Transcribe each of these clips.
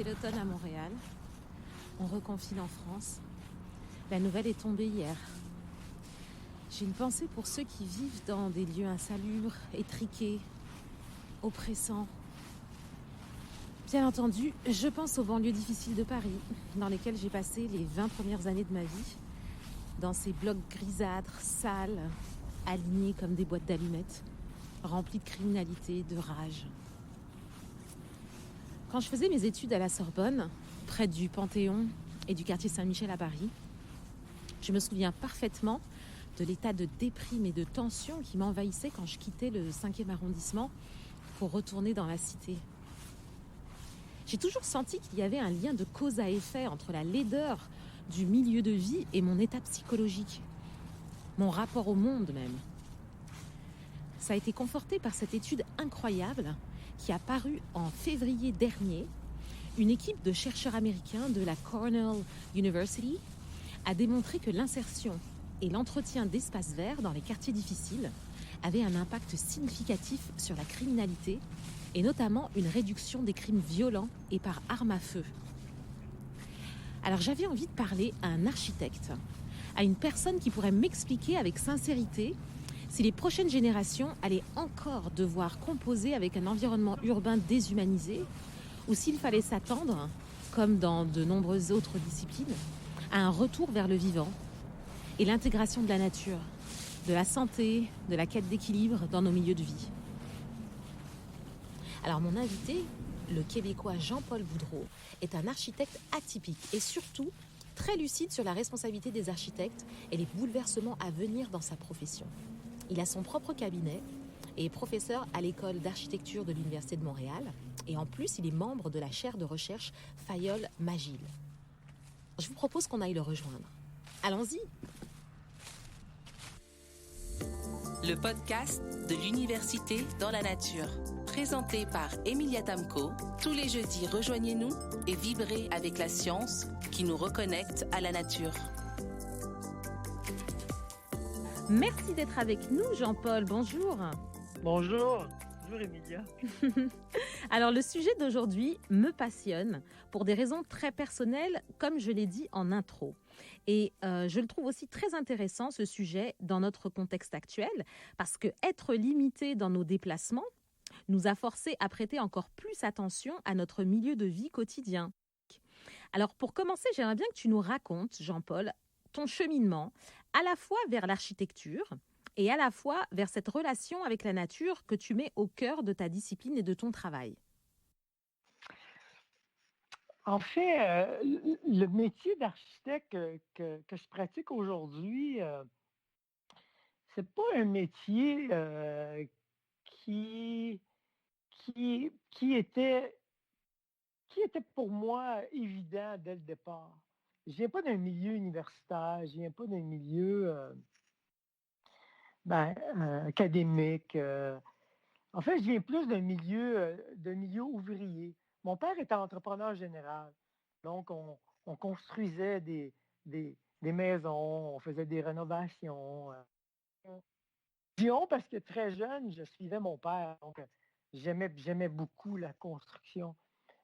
C'est l'automne à Montréal. On reconfine en France. La nouvelle est tombée hier. J'ai une pensée pour ceux qui vivent dans des lieux insalubres, étriqués, oppressants. Bien entendu, je pense aux banlieues difficiles de Paris, dans lesquelles j'ai passé les 20 premières années de ma vie, dans ces blocs grisâtres, sales, alignés comme des boîtes d'allumettes, remplis de criminalité, de rage. Quand je faisais mes études à la Sorbonne, près du Panthéon et du quartier Saint-Michel à Paris, je me souviens parfaitement de l'état de déprime et de tension qui m'envahissait quand je quittais le 5e arrondissement pour retourner dans la cité. J'ai toujours senti qu'il y avait un lien de cause à effet entre la laideur du milieu de vie et mon état psychologique, mon rapport au monde même. Ça a été conforté par cette étude incroyable qui a paru en février dernier. Une équipe de chercheurs américains de la Cornell University a démontré que l'insertion et l'entretien d'espaces verts dans les quartiers difficiles avaient un impact significatif sur la criminalité et notamment une réduction des crimes violents et par arme à feu. Alors j'avais envie de parler à un architecte, à une personne qui pourrait m'expliquer avec sincérité si les prochaines générations allaient encore devoir composer avec un environnement urbain déshumanisé ou s'il fallait s'attendre, comme dans de nombreuses autres disciplines, à un retour vers le vivant et l'intégration de la nature, de la santé, de la quête d'équilibre dans nos milieux de vie. Alors mon invité, le Québécois Jean-Paul Boudreau, est un architecte atypique et surtout très lucide sur la responsabilité des architectes et les bouleversements à venir dans sa profession. Il a son propre cabinet et est professeur à l'école d'architecture de l'Université de Montréal. Et en plus, il est membre de la chaire de recherche Fayolle-Magille. Je vous propose qu'on aille le rejoindre. Allons-y! Le podcast de l'Université dans la nature. Présenté par Emilia Tamco. Tous les jeudis, rejoignez-nous et vibrez avec la science qui nous reconnecte à la nature. Merci d'être avec nous, Jean-Paul. Bonjour. Bonjour. Bonjour, Emilia. Alors, le sujet d'aujourd'hui me passionne pour des raisons très personnelles, comme je l'ai dit en intro. Et je le trouve aussi très intéressant, ce sujet, dans notre contexte actuel, parce que être limité dans nos déplacements nous a forcés à prêter encore plus attention à notre milieu de vie quotidien. Alors, pour commencer, j'aimerais bien que tu nous racontes, Jean-Paul, ton cheminement, à la fois vers l'architecture et à la fois vers cette relation avec la nature que tu mets au cœur de ta discipline et de ton travail. En fait, le métier d'architecte que je pratique aujourd'hui, c'est pas un métier qui, qui était pour moi évident dès le départ. Je viens pas d'un milieu universitaire, je viens pas d'un milieu académique. En fait, je viens plus d'un milieu ouvrier. Mon père était entrepreneur général. Donc, on construisait des maisons, on faisait des rénovations. Lyon, parce que très jeune, je suivais mon père. Donc, j'aimais beaucoup la construction.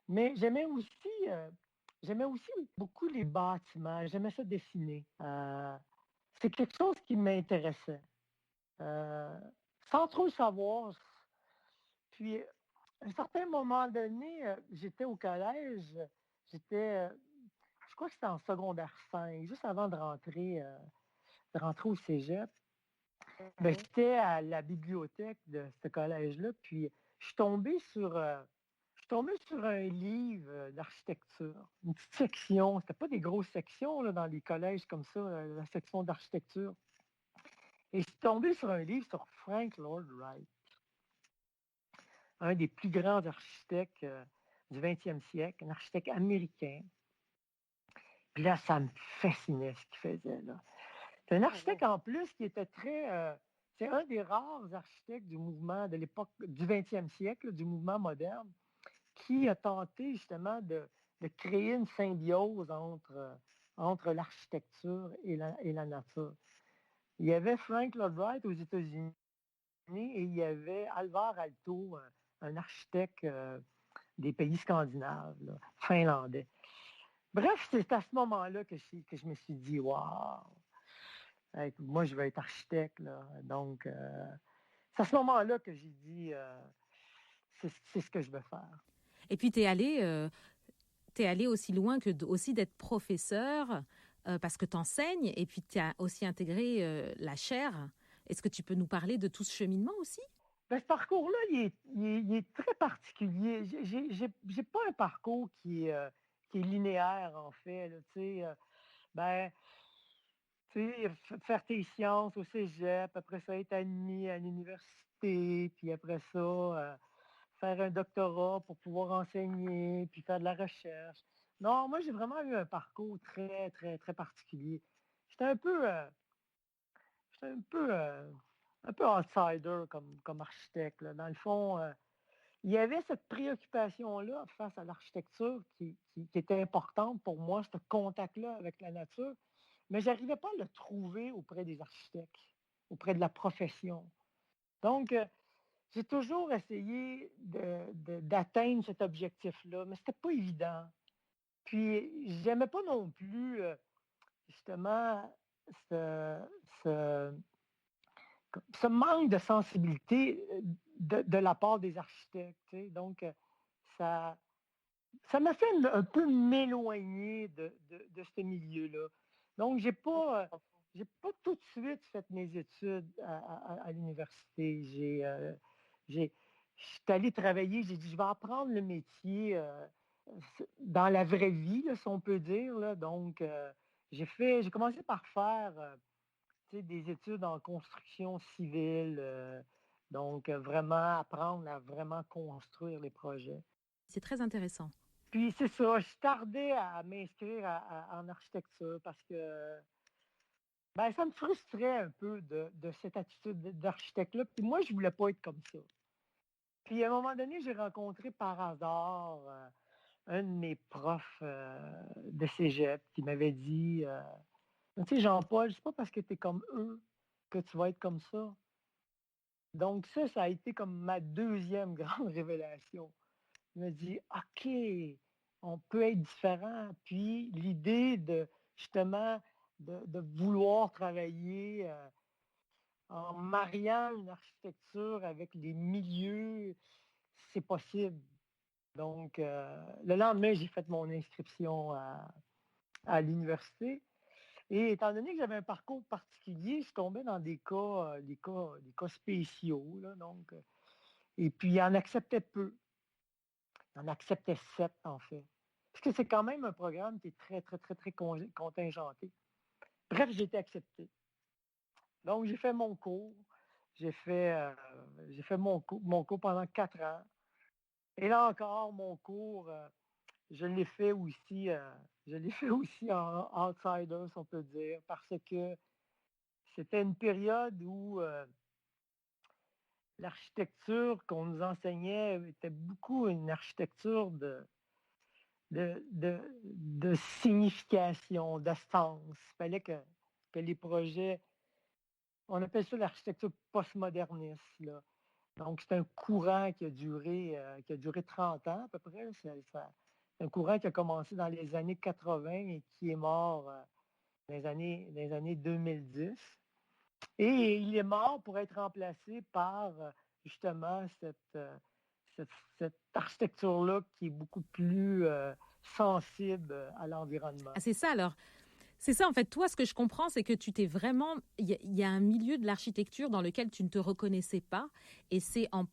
Mais j'aimais aussi beaucoup les bâtiments. J'aimais ça dessiner. C'est quelque chose qui m'intéressait. Euh, Sans trop le savoir. Puis, à un certain moment donné, j'étais au collège. J'étais, je crois que c'était en secondaire 5, juste avant de rentrer au cégep. Ben, j'étais à la bibliothèque de ce collège-là, puis je suis tombé sur un livre d'architecture, une petite section. C'était pas des grosses sections là, dans les collèges comme ça, la section d'architecture. Et je suis tombé sur un livre sur Frank Lloyd Wright, un des plus grands architectes du 20e siècle, un architecte américain. Puis là, ça me fascinait ce qu'il faisait, là. C'est un architecte en plus qui était très... c'est un des rares architectes du mouvement de l'époque du 20e siècle, du mouvement moderne, qui a tenté justement de créer une symbiose entre l'architecture et la nature. Il y avait Frank Lloyd Wright aux États-Unis et il y avait Alvar Aalto, un architecte des pays scandinaves, là, finlandais. Bref, c'est à ce moment-là que je me suis dit, waouh, moi je veux être architecte. Là. Donc, c'est à ce moment-là que j'ai dit, c'est ce que je veux faire. Et puis, t'es allé aussi loin que aussi d'être professeur parce que tu enseignes et puis tu as aussi intégré la chaire. Est-ce que tu peux nous parler de tout ce cheminement aussi? Ben, ce parcours-là, il est très particulier. J'ai pas un parcours qui est linéaire, en fait. Là, ben, faire tes sciences au cégep, après ça, être admis à l'université, puis après ça, faire un doctorat pour pouvoir enseigner, puis faire de la recherche. Non, moi, j'ai vraiment eu un parcours très, très, très particulier. J'étais un peu, euh, j'étais un peu outsider comme architecte. Là. Dans le fond, il y avait cette préoccupation-là face à l'architecture qui était importante pour moi, ce contact-là avec la nature, mais je n'arrivais pas à le trouver auprès des architectes, auprès de la profession. Donc, j'ai toujours essayé d'atteindre cet objectif-là, mais ce n'était pas évident. Puis, j'aimais pas non plus, justement, ce, ce, ce manque de sensibilité de la part des architectes. Donc, ça, ça m'a fait un peu m'éloigner de ce milieu-là. Donc, j'ai pas tout de suite fait mes études à l'université. Je suis allé travailler, j'ai dit, je vais apprendre le métier dans la vraie vie, là, si on peut dire. Là. Donc, j'ai commencé par faire des études en construction civile. Donc, vraiment apprendre à vraiment construire les projets. C'est très intéressant. Puis c'est ça, je tardais à m'inscrire en architecture parce que ben, ça me frustrait un peu de cette attitude d'architecte-là. Puis moi, je voulais pas être comme ça. Puis à un moment donné, j'ai rencontré par hasard un de mes profs de cégep qui m'avait dit tu sais, Jean-Paul, c'est pas parce que tu es comme eux que tu vas être comme ça. Donc ça a été comme ma deuxième grande révélation. Je me dis, OK, on peut être différent. Puis l'idée de justement de vouloir travailler en mariant une architecture avec les milieux, c'est possible. Donc, le lendemain, j'ai fait mon inscription à l'université. Et étant donné que j'avais un parcours particulier, je tombais dans des cas spéciaux. Là, donc, et puis, il en acceptait peu. Il en acceptait 7, en fait. Parce que c'est quand même un programme qui est très, très, très, très contingenté. Bref, j'ai été accepté. Donc, j'ai fait mon cours. J'ai fait mon cours pendant 4 ans. Et là encore, mon cours, je l'ai fait aussi, en outsider, si on peut dire, parce que c'était une période où l'architecture qu'on nous enseignait était beaucoup une architecture de signification, d'essence. Il fallait que les projets, on appelle ça l'architecture postmoderniste. Là. Donc, c'est un courant qui a duré 30 ans à peu près. C'est un courant qui a commencé dans les années 80 et qui est mort dans les années 2010. Et il est mort pour être remplacé par justement cette architecture-là qui est beaucoup plus sensible à l'environnement. Ah, c'est ça alors. C'est ça, en fait, toi, ce que je comprends, c'est que tu t'es vraiment... Il y a un milieu de l'architecture dans lequel tu ne te reconnaissais pas. Et c'est en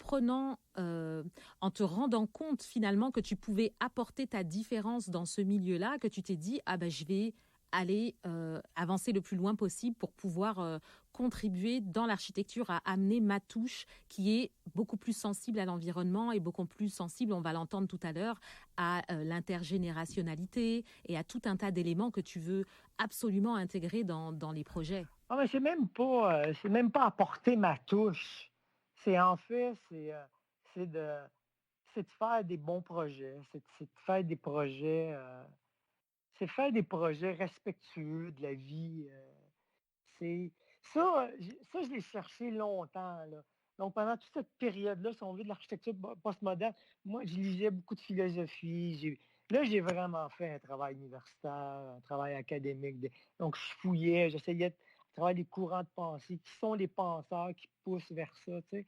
en te rendant compte finalement que tu pouvais apporter ta différence dans ce milieu-là, que tu t'es dit, ah ben, je vais aller avancer le plus loin possible pour pouvoir contribuer dans l'architecture à amener ma touche qui est beaucoup plus sensible à l'environnement et beaucoup plus sensible, on va l'entendre tout à l'heure, à l'intergénérationnalité et à tout un tas d'éléments que tu veux absolument intégrer dans les projets. Ah, mais c'est même pas apporter ma touche. C'est en fait, c'est de, c'est de faire des bons projets. C'est de faire des projets, c'est faire des projets respectueux de la vie. C'est ça, ça, je l'ai cherché longtemps, là. Donc, pendant toute cette période-là, si on veut, de l'architecture postmoderne, moi, je lisais beaucoup de philosophie. Là, j'ai vraiment fait un travail universitaire, un travail académique. Donc, je fouillais, j'essayais de travailler des courants de pensée, qui sont les penseurs qui poussent vers ça, tu sais.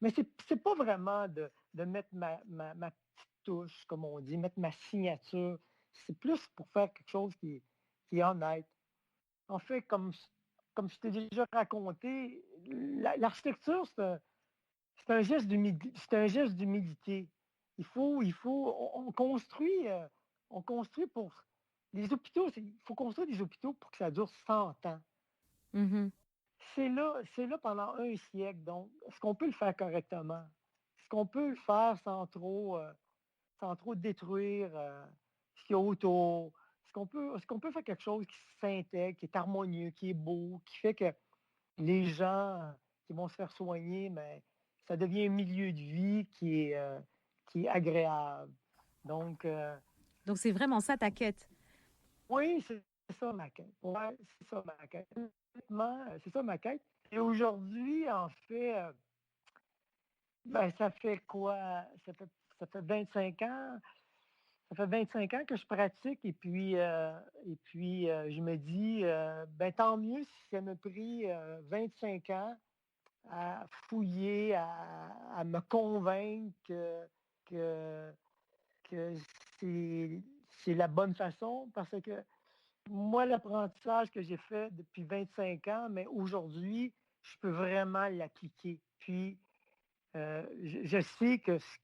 Mais c'est pas vraiment de mettre ma petite touche, comme on dit, mettre ma signature. C'est plus pour faire quelque chose qui est honnête. En fait, comme je t'ai déjà raconté, l'architecture, c'est un geste d'humilité. C'est un geste d'humilité. On construit pour les hôpitaux. Il faut construire des hôpitaux pour que ça dure 100 ans. Mhm. C'est là pendant un siècle. Donc, est-ce qu'on peut le faire correctement? Est-ce qu'on peut le faire sans trop détruire ce qu'il y a autour? Est-ce qu'on peut faire quelque chose qui s'intègre, qui est harmonieux, qui est beau, qui fait que les gens qui vont se faire soigner, mais ça devient un milieu de vie qui est agréable. Donc, Donc c'est vraiment ça ta quête. oui, c'est ça ma quête. Ouais, c'est ça ma quête. Honnêtement, c'est ça ma quête. Et aujourd'hui, en fait, ben, ça fait quoi? Ça fait 25 ans. Ça fait 25 ans que je pratique et puis je me dis, ben, tant mieux si ça m'a pris 25 ans à fouiller, à me convaincre que, que c'est la bonne façon parce que moi, l'apprentissage que j'ai fait depuis 25 ans, mais aujourd'hui, je peux vraiment l'appliquer. Puis, je sais que ce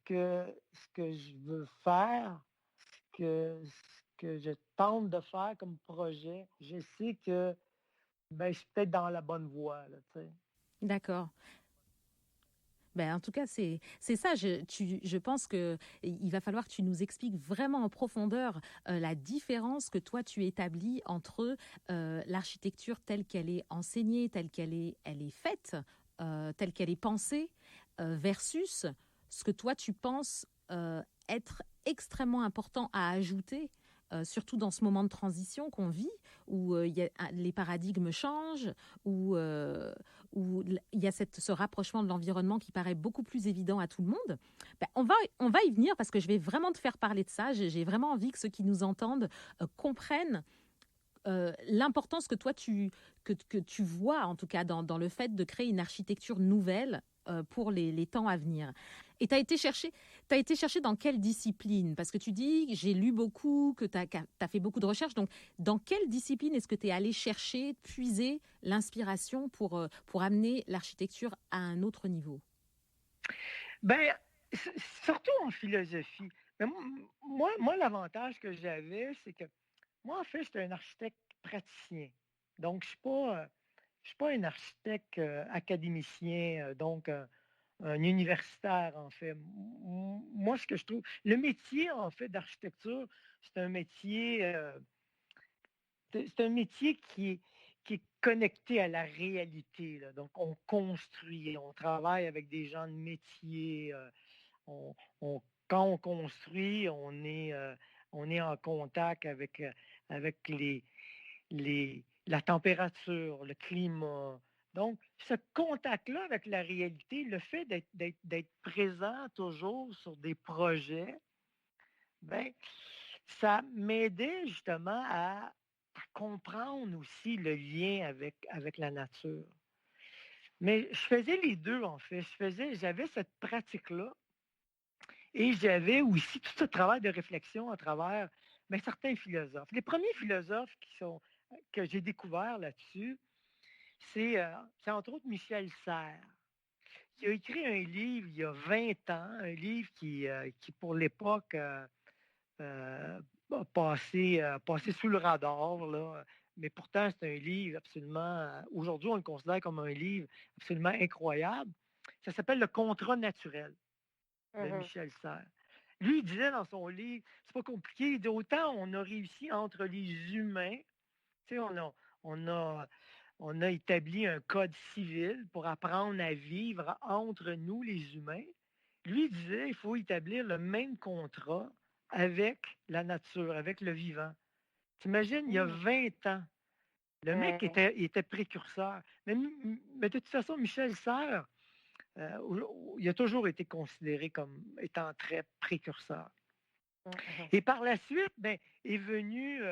que je veux faire, ce que je tente de faire comme projet, je sais que ben, je suis peut-être dans la bonne voie, là, tu sais. D'accord. Ben, en tout cas, c'est ça. Je pense que il va falloir que tu nous expliques vraiment en profondeur la différence que toi tu établis entre l'architecture telle qu'elle est enseignée, elle est faite, telle qu'elle est pensée, versus ce que toi tu penses être extrêmement important à ajouter. Surtout dans ce moment de transition qu'on vit, où les paradigmes changent, où il y a ce rapprochement de l'environnement qui paraît beaucoup plus évident à tout le monde. Ben, on va y venir parce que je vais vraiment te faire parler de ça. J'ai vraiment envie que ceux qui nous entendent comprennent l'importance que toi que tu vois en tout cas dans le fait de créer une architecture nouvelle pour les temps à venir. Et tu as été chercher dans quelle discipline? Parce que tu dis, j'ai lu beaucoup, que tu as fait beaucoup de recherches. Donc, dans quelle discipline est-ce que tu es allé chercher, puiser l'inspiration pour amener l'architecture à un autre niveau? Ben, surtout en philosophie. Mais moi, l'avantage que j'avais, c'est que moi, en fait, j'étais un architecte praticien. Donc, je suis pas un architecte académicien, donc un universitaire, en fait. Moi, ce que je trouve, le métier, en fait, d'architecture, c'est un métier, c'est un métier qui est connecté à la réalité, là. Donc, on construit, on travaille avec des gens de métier. On- quand on construit, on est en contact avec la température, le climat. Donc, ce contact-là avec la réalité, le fait d'être présent toujours sur des projets, ben, ça m'aidait justement à comprendre aussi le lien avec la nature. Mais je faisais les deux, en fait. J'avais cette pratique-là et j'avais aussi tout ce travail de réflexion à travers certains philosophes. Les premiers philosophes que j'ai découverts là-dessus, c'est entre autres Michel Serres. Il a écrit un livre il y a 20 ans, un livre qui pour l'époque, a passé sous le radar, là. Mais pourtant, c'est un livre absolument, aujourd'hui, on le considère comme un livre absolument incroyable. Ça s'appelle Le contrat naturel de Mhm. Michel Serres. Lui, il disait dans son livre, c'est pas compliqué, il dit autant on a réussi entre les humains, tu sais, on a établi un code civil pour apprendre à vivre entre nous, les humains. Lui il disait il faut établir le même contrat avec la nature, avec le vivant. T'imagines, il y a Mhm. 20 ans, le mec Ouais. était précurseur. Mais de toute façon, Michel Serres, il a toujours été considéré comme étant très précurseur. Mhm. Et par la suite, ben, est venu,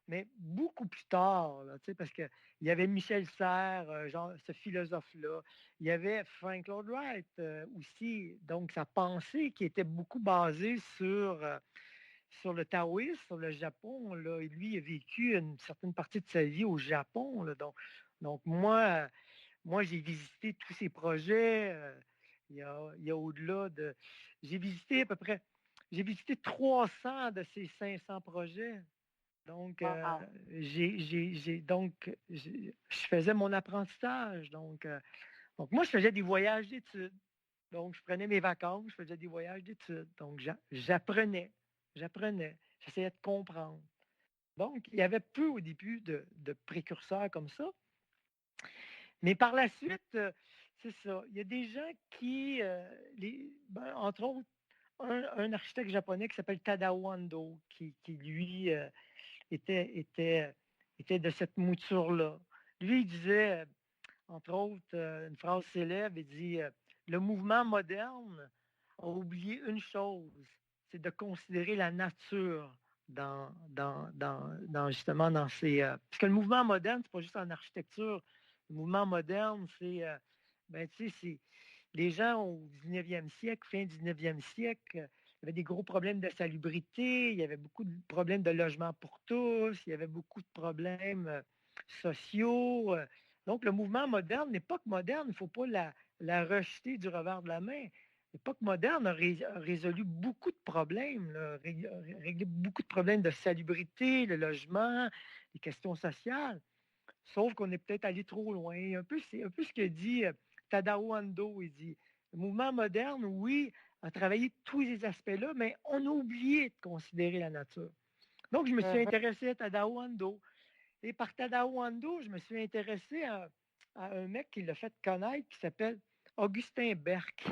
mais beaucoup plus tard, là, parce qu'il y avait Michel Serres, genre, ce philosophe-là. Il y avait Frank Lloyd Wright aussi, donc sa pensée qui était beaucoup basée sur le taoïsme, sur le Japon. Là. Et lui, il a vécu une certaine partie de sa vie au Japon. Là. Donc moi, j'ai visité tous ces projets. Il y a au-delà de... J'ai visité à peu près... J'ai visité 300 de ces 500 projets. Donc, Wow. je faisais mon apprentissage. Donc, moi, je faisais des voyages d'études. Donc, je prenais mes vacances, je faisais des voyages d'études. Donc, j'apprenais, j'essayais de comprendre. Donc, il y avait peu au début de précurseurs comme ça. Mais par la suite, c'est ça. Il y a des gens qui, entre autres, un architecte japonais qui s'appelle Tadao Ando, qui lui, était de cette mouture-là. Lui, il disait, entre autres, une phrase célèbre, il dit le mouvement moderne a oublié une chose, c'est de considérer la nature justement dans ces. Parce que le mouvement moderne, c'est pas juste en architecture. Le mouvement moderne, c'est. Tu sais, c'est. Les gens au 19e siècle, fin 19e siècle, il y avait des gros problèmes de salubrité, il y avait beaucoup de problèmes de logement pour tous, il y avait beaucoup de problèmes sociaux. Donc, le mouvement moderne, l'époque moderne, il ne faut pas la rejeter du revers de la main. L'époque moderne a résolu beaucoup de problèmes, réglé beaucoup de problèmes de salubrité, le logement, les questions sociales. Sauf qu'on est peut-être allé trop loin. C'est un peu ce que dit Tadao Ando. Il dit le mouvement moderne, oui, a travaillé tous ces aspects-là, mais on a oublié de considérer la nature. Donc, je me suis Mhm. intéressé à Tadao Ando. Et par Tadao Ando, je me suis intéressé à un mec qui l'a fait connaître qui s'appelle Augustin Berck.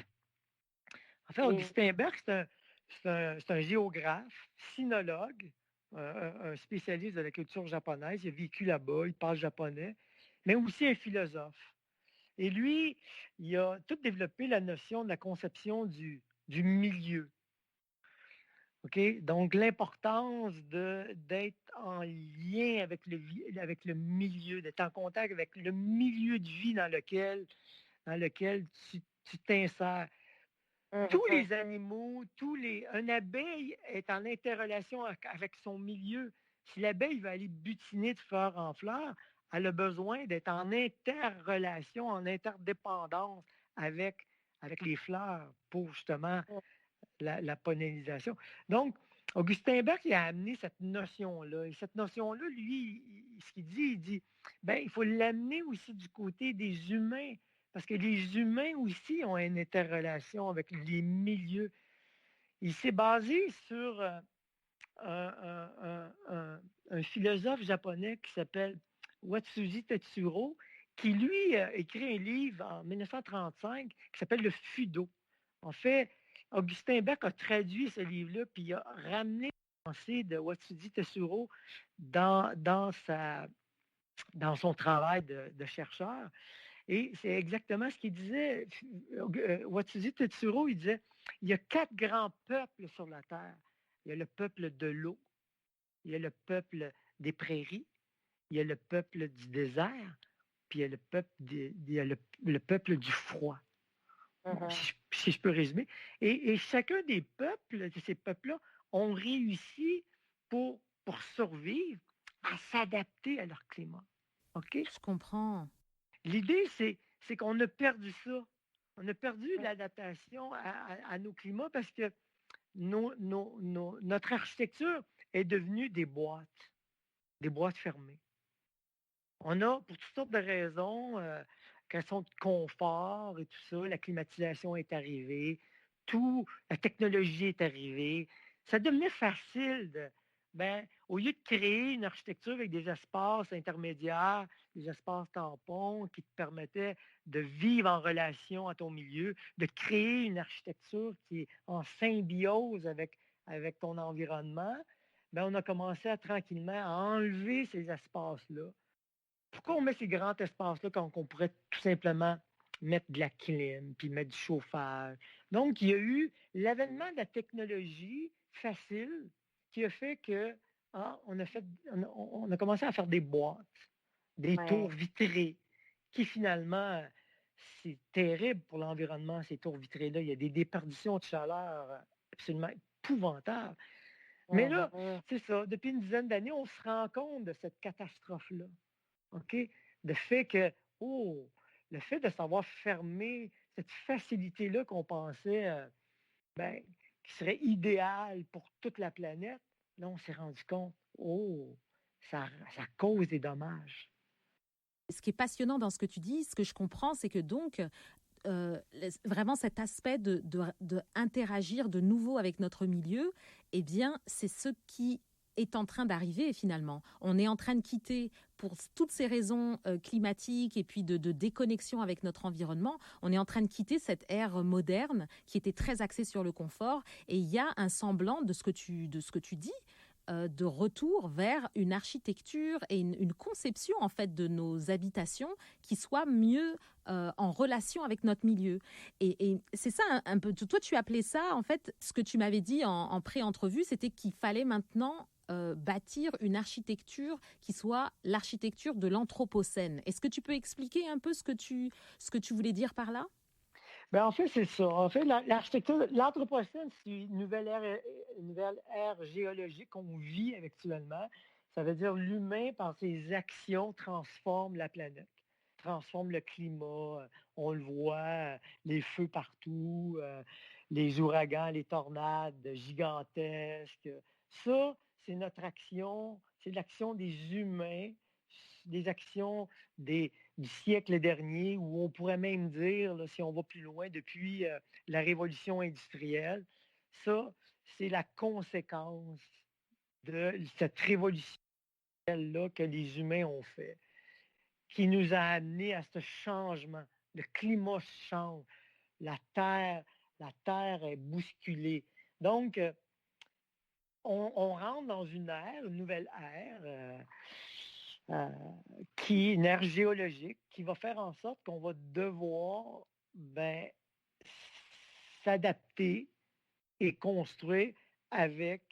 En fait, Et Augustin Berck, c'est un géographe, sinologue, un spécialiste de la culture japonaise. Il a vécu là-bas, il parle japonais, mais aussi un philosophe. Et lui, il a tout développé la notion de la conception du milieu. OK? Donc, l'importance d'être en lien avec le milieu, d'être en contact avec le milieu de vie dans lequel tu t'insères. Tous Mhm. les animaux, une abeille est en interrelation avec son milieu. Si l'abeille veut aller butiner de fleur en fleur, elle a besoin d'être en interrelation, en interdépendance avec les fleurs pour justement la pollinisation. Donc, Augustin Berck il a amené cette notion-là. Et cette notion-là, lui, ce qu'il dit, il dit, ben, il faut l'amener aussi du côté des humains. Parce que les humains aussi ont une interrelation avec les milieux. Il s'est basé sur un philosophe japonais qui s'appelle Watsuji Tetsuro, qui lui a écrit un livre en 1935 qui s'appelle Le Fudo. En fait, Augustin Beck a traduit ce livre-là, puis il a ramené la pensée de Watsuji Tetsuro dans son travail de chercheur. Et c'est exactement ce qu'il disait. Watsuji Tetsuro, il disait, il y a 4 grands peuples sur la Terre. Il y a le peuple de l'eau, il y a le peuple des prairies, il y a le peuple du désert, puis il y a le peuple du froid. Bon, Mhm. si je peux résumer. Et chacun des peuples, de ces peuples-là, ont réussi pour survivre à s'adapter à leur climat. OK? Je comprends. L'idée, c'est qu'on a perdu ça. On a perdu l'adaptation à nos climats parce que notre architecture est devenue des boîtes fermées. On a, pour toutes sortes de raisons, questions de confort et tout ça, la climatisation est arrivée, la technologie est arrivée. Ça devenait facile au lieu de créer une architecture avec des espaces intermédiaires, des espaces tampons qui te permettaient de vivre en relation à ton milieu, de créer une architecture qui est en symbiose avec ton environnement, on a commencé tranquillement à enlever ces espaces-là. Pourquoi on met ces grands espaces-là quand on pourrait tout simplement mettre de la clim, puis mettre du chauffage. Donc, il y a eu l'avènement de la technologie facile qui a fait que on a commencé à faire des boîtes, des tours Ouais. vitrées, qui finalement, c'est terrible pour l'environnement, ces tours vitrées-là. Il y a des déperditions de chaleur absolument épouvantables. Mais là, Mhm. c'est ça, depuis une dizaine d'années, on se rend compte de cette catastrophe-là. OK? Le fait que, le fait de savoir fermer cette facilité-là qu'on pensait ben, qui serait idéale pour toute la planète, là, on s'est rendu compte, ça cause des dommages. Ce qui est passionnant dans ce que tu dis, ce que je comprends, c'est que donc, vraiment cet aspect de interagir de nouveau avec notre milieu, eh bien, c'est ce qui est en train d'arriver finalement. On est en train de quitter, pour toutes ces raisons climatiques et puis de déconnexion avec notre environnement, on est en train de quitter cette ère moderne qui était très axée sur le confort. Et il y a un semblant de ce que tu dis, de retour vers une architecture et une conception en fait de nos habitations qui soit mieux en relation avec notre milieu. Et c'est ça un peu. Toi, tu appelais ça en fait, ce que tu m'avais dit en pré-entrevue, c'était qu'il fallait maintenant bâtir une architecture qui soit l'architecture de l'anthropocène. Est-ce que tu peux expliquer un peu ce que tu voulais dire par là? Ben, en fait, c'est ça. En fait, l'architecture, l'Anthropocène, c'est une nouvelle ère géologique qu'on vit actuellement. Ça veut dire l'humain, par ses actions, transforme la planète, transforme le climat. On le voit, les feux partout, les ouragans, les tornades gigantesques. Ça, c'est notre action, c'est l'action des humains, des actions du siècle dernier, où on pourrait même dire, là, si on va plus loin, depuis la révolution industrielle, ça, c'est la conséquence de cette révolution-là que les humains ont fait, qui nous a amené à ce changement. Le climat change, la Terre, la Terre est bousculée. Donc, on rentre dans une ère, une nouvelle ère, euh, qui est une ère géologique, qui va faire en sorte qu'on va devoir s'adapter et construire avec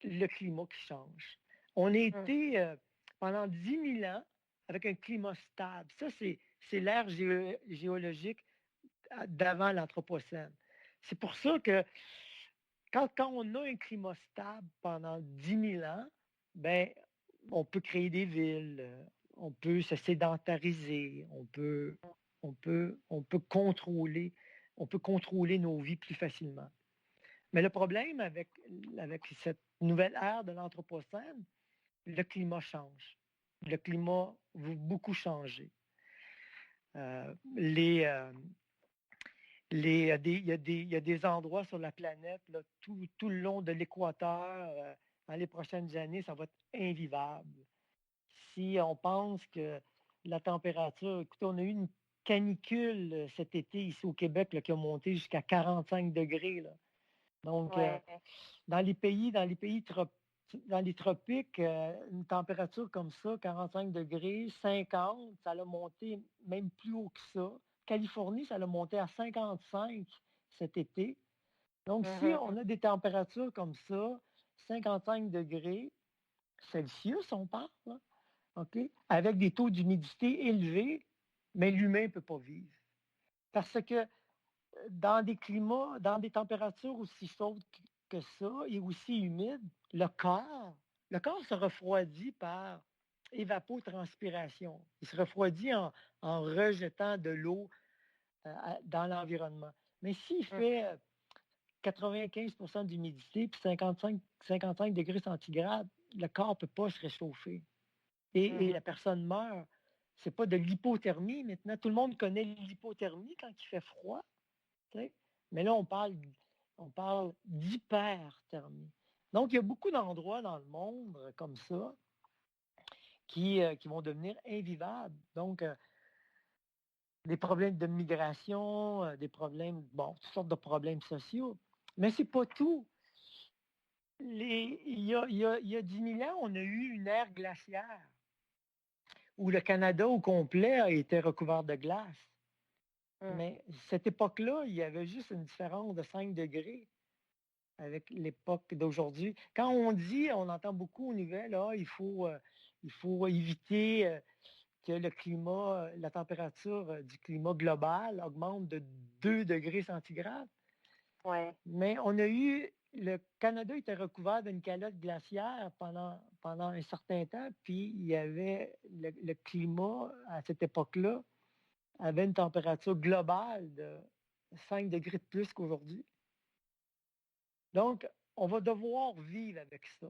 le climat qui change. On a été pendant 10 000 ans avec un climat stable. Ça, c'est l'ère géologique d'avant l'Anthropocène. C'est pour ça que quand on a un climat stable pendant 10 000 ans, ben, on peut créer des villes, on peut se sédentariser, on peut contrôler nos vies plus facilement. Mais le problème avec cette nouvelle ère de l'Anthropocène, le climat change. Le climat va beaucoup changer. Il y a des endroits sur la planète, là, tout le long de l'équateur, dans les prochaines années, ça va être invivable. Si on pense que la température, écoutez, on a eu une canicule cet été ici au Québec là, qui a monté jusqu'à 45 degrés. Là. Donc, dans les tropiques, une température comme ça, 45 degrés, 50, ça a monté même plus haut que ça. Californie, ça a monté à 55 cet été. Donc, si on a des températures comme ça, 55 degrés Celsius, on parle, là, OK? Avec des taux d'humidité élevés, mais l'humain ne peut pas vivre. Parce que dans des climats, dans des températures aussi chaudes que ça et aussi humides, le corps se refroidit par évapotranspiration. Il se refroidit en rejetant de l'eau dans l'environnement. Mais s'il fait 95 d'humidité puis 55 degrés centigrades, le corps ne peut pas se réchauffer. Et la personne meurt. Ce n'est pas de l'hypothermie maintenant. Tout le monde connaît l'hypothermie quand il fait froid. T'sais? Mais là, on parle d'hyperthermie. Donc, il y a beaucoup d'endroits dans le monde comme ça qui vont devenir invivables. Donc, des problèmes de migration, des problèmes, toutes sortes de problèmes sociaux. Mais ce n'est pas tout. Il y a 10 000 ans, on a eu une ère glaciaire où le Canada au complet a été recouvert de glace. Mais cette époque-là, il y avait juste une différence de 5 degrés avec l'époque d'aujourd'hui. Quand on dit, on entend beaucoup aux nouvelles, il faut éviter que le climat, la température du climat global augmente de 2 degrés centigrades. Ouais. Mais le Canada était recouvert d'une calotte glaciaire pendant un certain temps, puis il y avait le climat à cette époque-là avait une température globale de 5 degrés de plus qu'aujourd'hui. Donc, on va devoir vivre avec ça.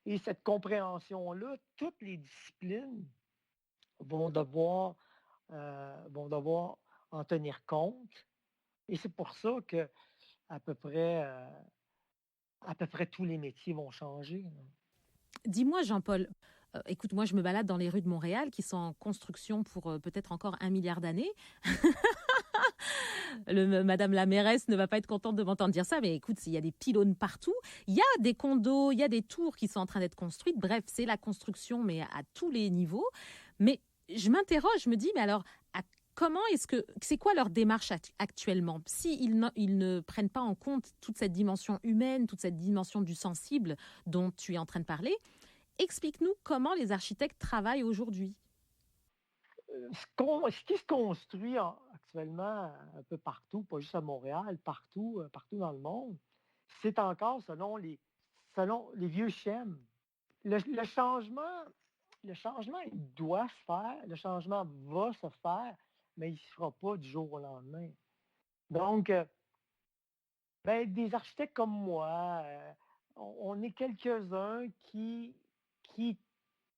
Et cette compréhension-là, toutes les disciplines vont devoir en tenir compte. Et c'est pour ça que à peu près tous les métiers vont changer. Dis-moi, Jean-Paul, écoute, moi, je me balade dans les rues de Montréal qui sont en construction pour peut-être encore 1 milliard d'années. Madame la mairesse ne va pas être contente de m'entendre dire ça, mais écoute, il y a des pylônes partout, il y a des condos, il y a des tours qui sont en train d'être construites. Bref, c'est la construction, mais à tous les niveaux. Mais je m'interroge, je me dis, mais alors, c'est quoi leur démarche actuellement? S'ils ne prennent pas en compte toute cette dimension humaine, toute cette dimension du sensible dont tu es en train de parler, explique-nous comment les architectes travaillent aujourd'hui. Ce qui se construit actuellement un peu partout, pas juste à Montréal, partout dans le monde, c'est encore selon les vieux schèmes. Le changement, il doit se faire, le changement va se faire, mais il ne se fera pas du jour au lendemain. Donc, des architectes comme moi, on est quelques-uns qui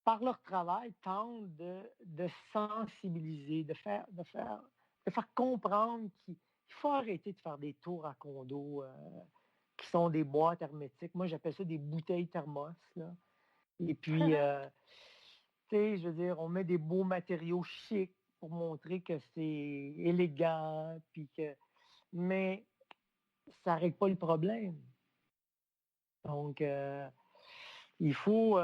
par leur travail, tentent de sensibiliser, de faire comprendre qu'il faut arrêter de faire des tours à condos qui sont des boîtes hermétiques. Moi, j'appelle ça des bouteilles thermos. Là. Et puis, tu sais, je veux dire, on met des beaux matériaux chics pour montrer que c'est élégant, mais ça ne règle pas le problème. Donc, il faut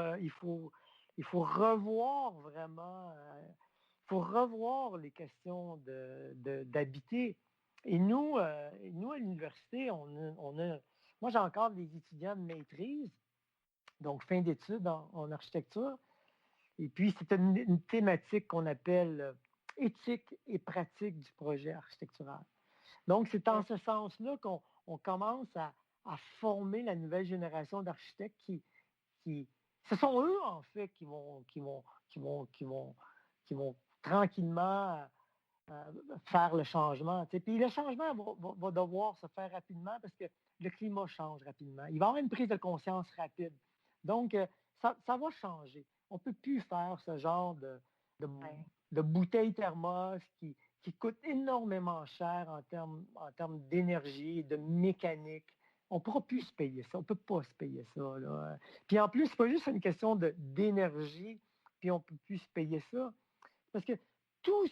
revoir vraiment, les questions d'habiter. Et nous, à l'université, moi j'ai encore des étudiants de maîtrise, donc fin d'études en architecture. Et puis, c'est une thématique qu'on appelle éthique et pratique du projet architectural. Donc, c'est en ce sens-là qu'on commence à former la nouvelle génération d'architectes ce sont eux, en fait, qui vont tranquillement faire le changement. T'sais. Puis le changement va devoir se faire rapidement parce que le climat change rapidement. Il va y avoir une prise de conscience rapide. Donc, ça va changer. On ne peut plus faire ce genre de bouteilles thermos qui coûtent énormément cher en termes d'énergie, de mécanique. On ne pourra plus se payer ça. On ne peut pas se payer ça. Là. Puis en plus, ce n'est pas juste une question d'énergie, puis on ne peut plus se payer ça. Parce que toutes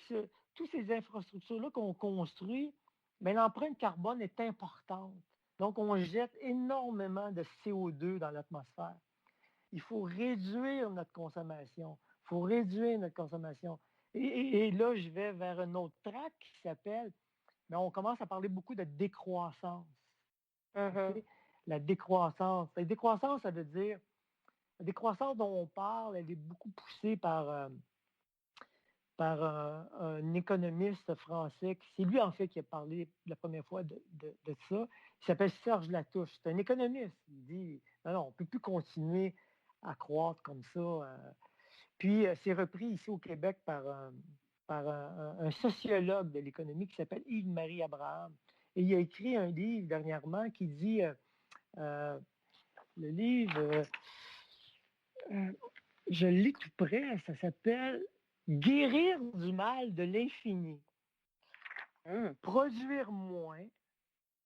ces infrastructures-là qu'on construit, l'empreinte carbone est importante. Donc, on jette énormément de CO2 dans l'atmosphère. Il faut réduire notre consommation. Et là, je vais vers un autre track qui s'appelle, on commence à parler beaucoup de décroissance. Okay? La décroissance. La décroissance, ça veut dire, la décroissance dont on parle, elle est beaucoup poussée par un économiste français. C'est lui, en fait, qui a parlé la première fois de ça. Il s'appelle Serge Latouche. C'est un économiste. Il dit, non, on ne peut plus continuer à croître comme ça. Puis, c'est repris ici au Québec par un sociologue de l'économie qui s'appelle Yves-Marie Abraham. Et il a écrit un livre dernièrement qui dit, le livre, je lis tout près, ça s'appelle « Guérir du mal de l'infini ». Produire moins,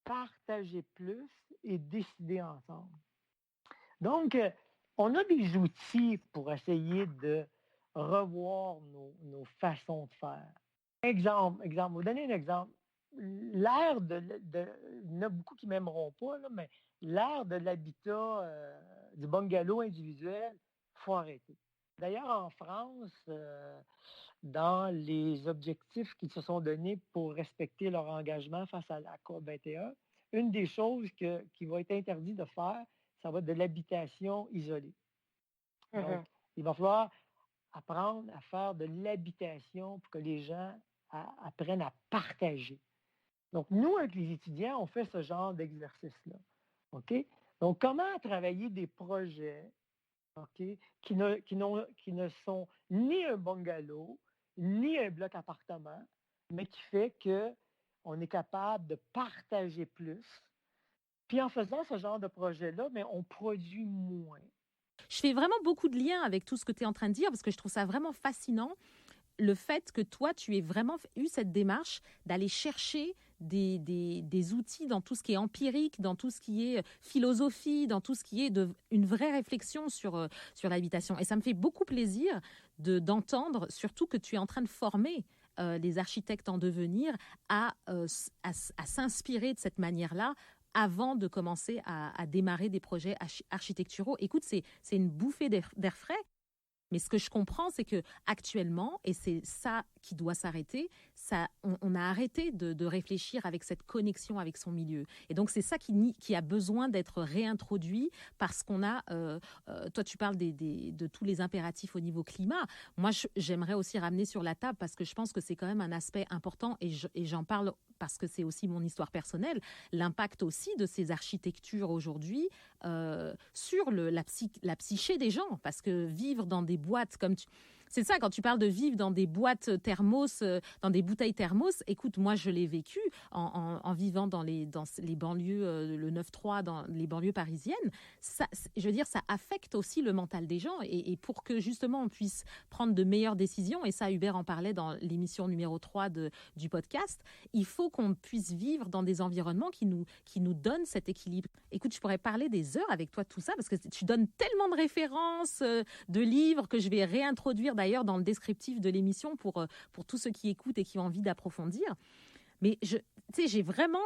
partager plus et décider ensemble. Donc, on a des outils pour essayer de revoir nos façons de faire. Exemple, vous donner un exemple. L'ère il y en a beaucoup qui ne m'aimeront pas, là, mais l'ère de l'habitat, du bungalow individuel, il faut arrêter. D'ailleurs, en France, dans les objectifs qu'ils se sont donnés pour respecter leur engagement face à la COP 21. Une des choses qui va être interdit de faire, ça va être de l'habitation isolée. Donc, il va falloir apprendre à faire de l'habitation pour que les gens apprennent à partager. Donc, nous, avec les étudiants, on fait ce genre d'exercice-là. OK? Donc, comment travailler des projets, OK, qui ne sont ni un bungalow, ni un bloc appartement, mais qui fait qu'on est capable de partager plus. Puis en faisant ce genre de projet-là, mais on produit moins. Je fais vraiment beaucoup de liens avec tout ce que tu es en train de dire parce que je trouve ça vraiment fascinant. Le fait que toi, tu aies vraiment eu cette démarche d'aller chercher des outils dans tout ce qui est empirique, dans tout ce qui est philosophie, dans tout ce qui est une vraie réflexion sur l'habitation. Et ça me fait beaucoup plaisir d'entendre surtout que tu es en train de former les architectes en devenir à s'inspirer de cette manière-là avant de commencer à démarrer des projets architecturaux. Écoute, c'est une bouffée d'air frais. Mais ce que je comprends, c'est que actuellement, et c'est ça qui doit s'arrêter, on a arrêté de réfléchir avec cette connexion avec son milieu. Et donc, c'est ça qui a besoin d'être réintroduit parce qu'on a... toi, tu parles de tous les impératifs au niveau climat. Moi, j'aimerais aussi ramener sur la table parce que je pense que c'est quand même un aspect important et j'en parle parce que c'est aussi mon histoire personnelle, l'impact aussi de ces architectures aujourd'hui sur la psyché des gens. Parce que vivre dans des boîtes comme c'est ça, quand tu parles de vivre dans des boîtes thermos, dans des bouteilles thermos, écoute, moi, je l'ai vécu en vivant dans les banlieues, le 9-3, dans les banlieues parisiennes. Ça, je veux dire, ça affecte aussi le mental des gens. Et pour que, justement, on puisse prendre de meilleures décisions, et ça, Hubert en parlait dans l'émission numéro 3 du podcast, il faut qu'on puisse vivre dans des environnements qui nous donnent cet équilibre. Écoute, je pourrais parler des heures avec toi de tout ça, parce que tu donnes tellement de références, de livres que je vais réintroduire d'ailleurs dans le descriptif de l'émission pour tous ceux qui écoutent et qui ont envie d'approfondir. Mais j'ai vraiment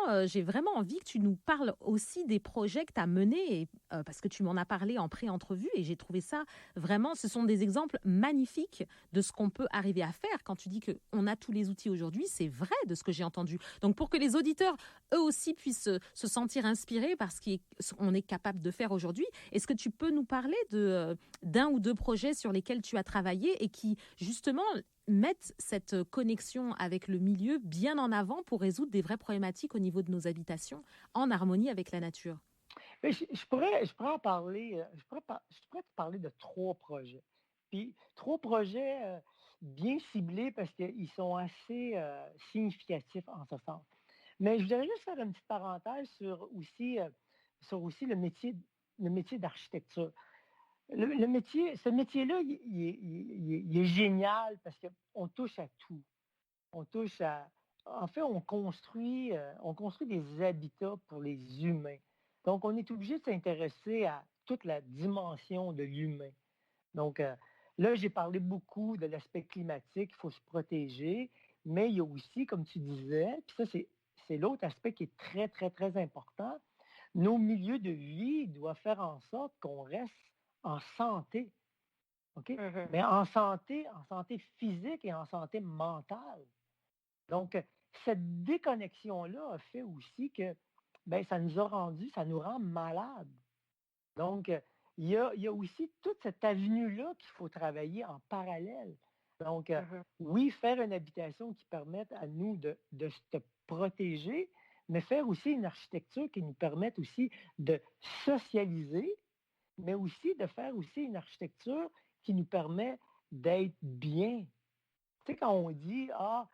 envie que tu nous parles aussi des projets que tu as menés, parce que tu m'en as parlé en pré-entrevue et j'ai trouvé ça vraiment, ce sont des exemples magnifiques de ce qu'on peut arriver à faire. Quand tu dis qu'on a tous les outils aujourd'hui, c'est vrai de ce que j'ai entendu. Donc pour que les auditeurs, eux aussi, puissent se sentir inspirés par ce qu'on est capable de faire aujourd'hui, est-ce que tu peux nous parler d'un ou deux projets sur lesquels tu as travaillé et qui, justement, mettre cette connexion avec le milieu bien en avant pour résoudre des vraies problématiques au niveau de nos habitations en harmonie avec la nature? Mais je pourrais en parler, je pourrais te parler de 3 projets. Puis 3 projets bien ciblés parce qu'ils sont assez significatifs en ce sens. Mais je voudrais juste faire une petite parenthèse sur aussi le métier d'architecture. Ce métier-là, il est génial parce qu'on touche à tout. On touche à. En fait, on construit des habitats pour les humains. Donc, on est obligé de s'intéresser à toute la dimension de l'humain. Donc, là, j'ai parlé beaucoup de l'aspect climatique, il faut se protéger, mais il y a aussi, comme tu disais, puis ça, c'est l'autre aspect qui est très, très, très important. Nos milieux de vie doivent faire en sorte qu'on reste en santé. OK? Mais en santé physique et en santé mentale. Donc, cette déconnexion-là a fait aussi que ça nous rend malades. Donc, il y a aussi toute cette avenue-là qu'il faut travailler en parallèle. Donc, oui, faire une habitation qui permette à nous de se protéger, mais faire aussi une architecture qui nous permette aussi de socialiser, mais aussi de faire aussi une architecture qui nous permet d'être bien. Tu sais, quand on dit « Ah,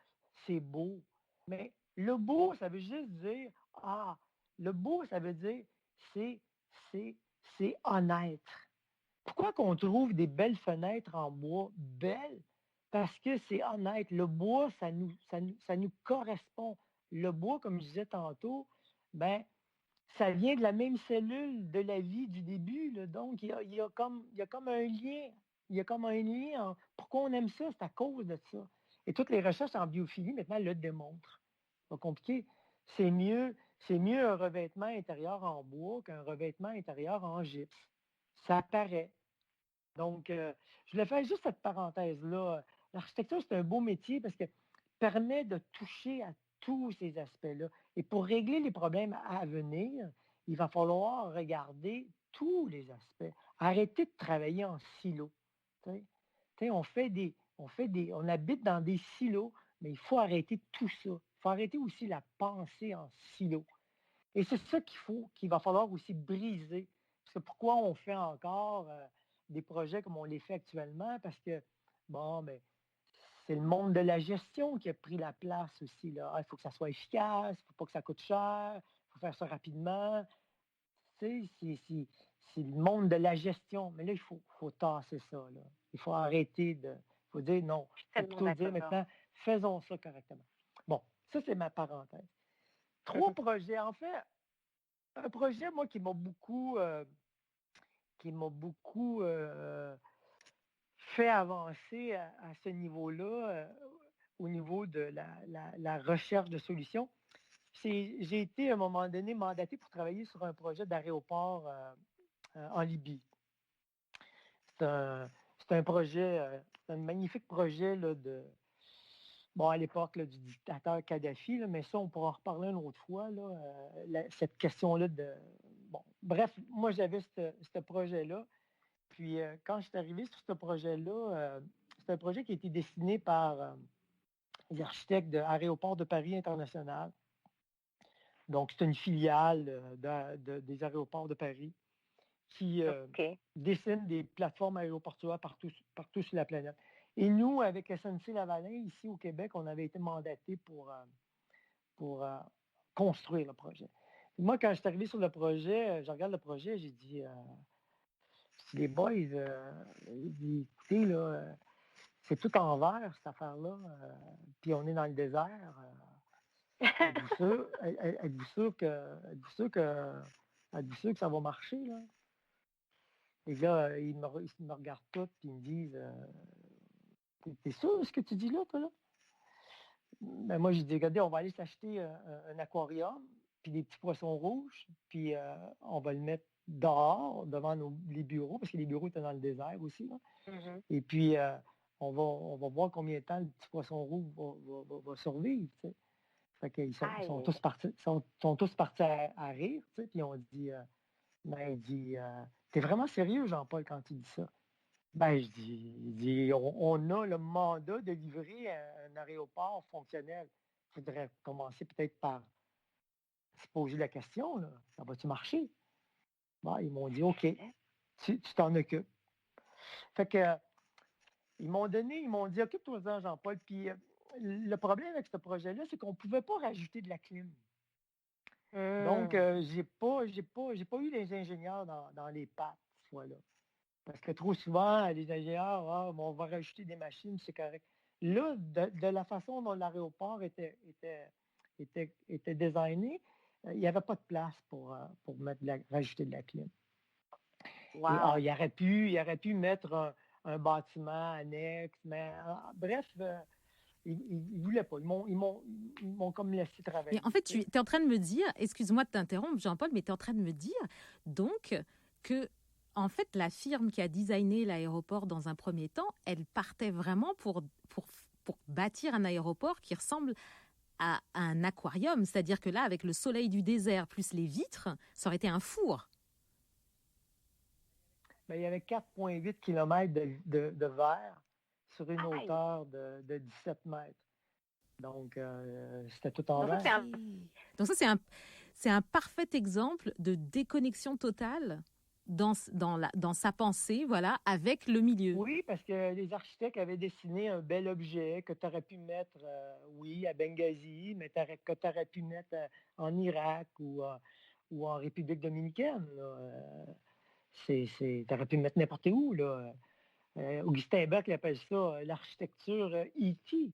c'est beau », mais le beau, ça veut juste dire « Ah ». Le beau, ça veut dire c'est honnête. Pourquoi qu'on trouve des belles fenêtres en bois belles? Parce que c'est honnête. Le bois, ça nous correspond. Le bois, comme je disais tantôt, ça vient de la même cellule de la vie du début. Là. Donc, il y a comme un lien. Il y a comme un lien. Pourquoi on aime ça? C'est à cause de ça. Et toutes les recherches en biophilie, maintenant, le démontrent. C'est pas compliqué. C'est mieux un revêtement intérieur en bois qu'un revêtement intérieur en gypse. Ça paraît. Donc, je voulais faire juste cette parenthèse-là l'architecture, c'est un beau métier parce que permet de toucher à tous ces aspects-là. Et pour régler les problèmes à venir, il va falloir regarder tous les aspects. Arrêter de travailler en silo. Tu sais. Tu sais, on habite dans des silos, mais il faut arrêter tout ça. Il faut arrêter aussi la pensée en silo. Et c'est ça qu'il va falloir aussi briser. Parce que pourquoi on fait encore des projets comme on les fait actuellement? Parce que, bon, mais c'est le monde de la gestion qui a pris la place aussi. Là. Ah, il faut que ça soit efficace, il ne faut pas que ça coûte cher, il faut faire ça rapidement. Tu sais, c'est le monde de la gestion. Mais là, il faut tasser ça. Là. Il faut arrêter de. Il faut dire non. Je suis Il faut tellement plutôt dire d'accord. maintenant, faisons ça correctement. Bon, ça, c'est ma parenthèse. 3 projets. En fait, un projet, moi, qui m'a beaucoup fait avancer à ce niveau-là, au niveau de la recherche de solutions. J'ai été, à un moment donné, mandaté pour travailler sur un projet d'aéroport en Libye. C'est un projet, c'est un magnifique projet là, bon, à l'époque là, du dictateur Kadhafi, là, mais ça, on pourra en reparler une autre fois, là, cette question-là de... Bon, bref, moi, j'avais ce projet-là. Puis, quand je suis arrivé sur ce projet-là, c'est un projet qui a été dessiné par les architectes de Aéroport de Paris International. Donc, c'est une filiale des aéroports de Paris qui dessine des plateformes aéroportuaires partout sur la planète. Et nous, avec SNC-Lavalin, ici au Québec, on avait été mandatés pour construire le projet. Et moi, quand je suis arrivé sur le projet, je regarde le projet, j'ai dit, les boys, j'ai dit, écoutez, là, c'est tout en vert, cette affaire-là, puis on est dans le désert. Êtes-vous sûr que ça va marcher, là? Et là, ils me regardent tous, puis ils me disent, t'es sûr de ce que tu dis là, toi, là? Ben moi, j'ai dit, regardez, on va aller s'acheter un aquarium, puis des petits poissons rouges, puis on va le mettre dehors, devant les bureaux, parce que les bureaux étaient dans le désert aussi, là. Mhm. Et puis, on va voir combien de temps le petit poisson rouge va survivre, tu sais. Fait qu'ils sont tous partis à rire, tu sais, puis on dit, ben, il dit, t'es vraiment sérieux, Jean-Paul, quand tu dis ça? Ben, il dit, on a le mandat de livrer un aéroport fonctionnel. Il faudrait commencer peut-être par se poser la question, là, ça va-tu marcher? Ben, ils m'ont dit, OK, tu t'en occupes. Fait que, ils m'ont dit, occupe-toi-en, Jean-Paul. Puis le problème avec ce projet-là, c'est qu'on ne pouvait pas rajouter de la clim. Donc, j'ai pas eu les ingénieurs dans les pattes, cette fois-là. Parce que trop souvent, les ingénieurs, on va rajouter des machines, c'est correct. Là, de la façon dont l'aéroport était designé, il n'y avait pas de place pour rajouter de la clim. Wow. Et, il aurait pu mettre un bâtiment annexe, mais bref, ils ne voulaient pas. Ils m'ont comme laissé travailler. Mais en fait, tu es en train de me dire, excuse-moi de t'interrompre, Jean-Paul, mais tu es en train de me dire donc que, en fait, la firme qui a designé l'aéroport dans un premier temps, elle partait vraiment pour bâtir un aéroport qui ressemble à un aquarium. C'est-à-dire que là, avec le soleil du désert plus les vitres, ça aurait été un four. Ben, il y avait 4,8 km de verre sur une hauteur de 17 mètres. Donc, c'était tout en verre. Donc ça, c'est un parfait exemple de déconnexion totale dans sa pensée, voilà, avec le milieu. Oui, parce que les architectes avaient dessiné un bel objet que tu aurais pu mettre, oui, à Benghazi, mais que tu aurais pu mettre en Irak ou en République dominicaine. Tu aurais pu mettre n'importe où. Là. Augustin Bach il appelle ça l'architecture E.T.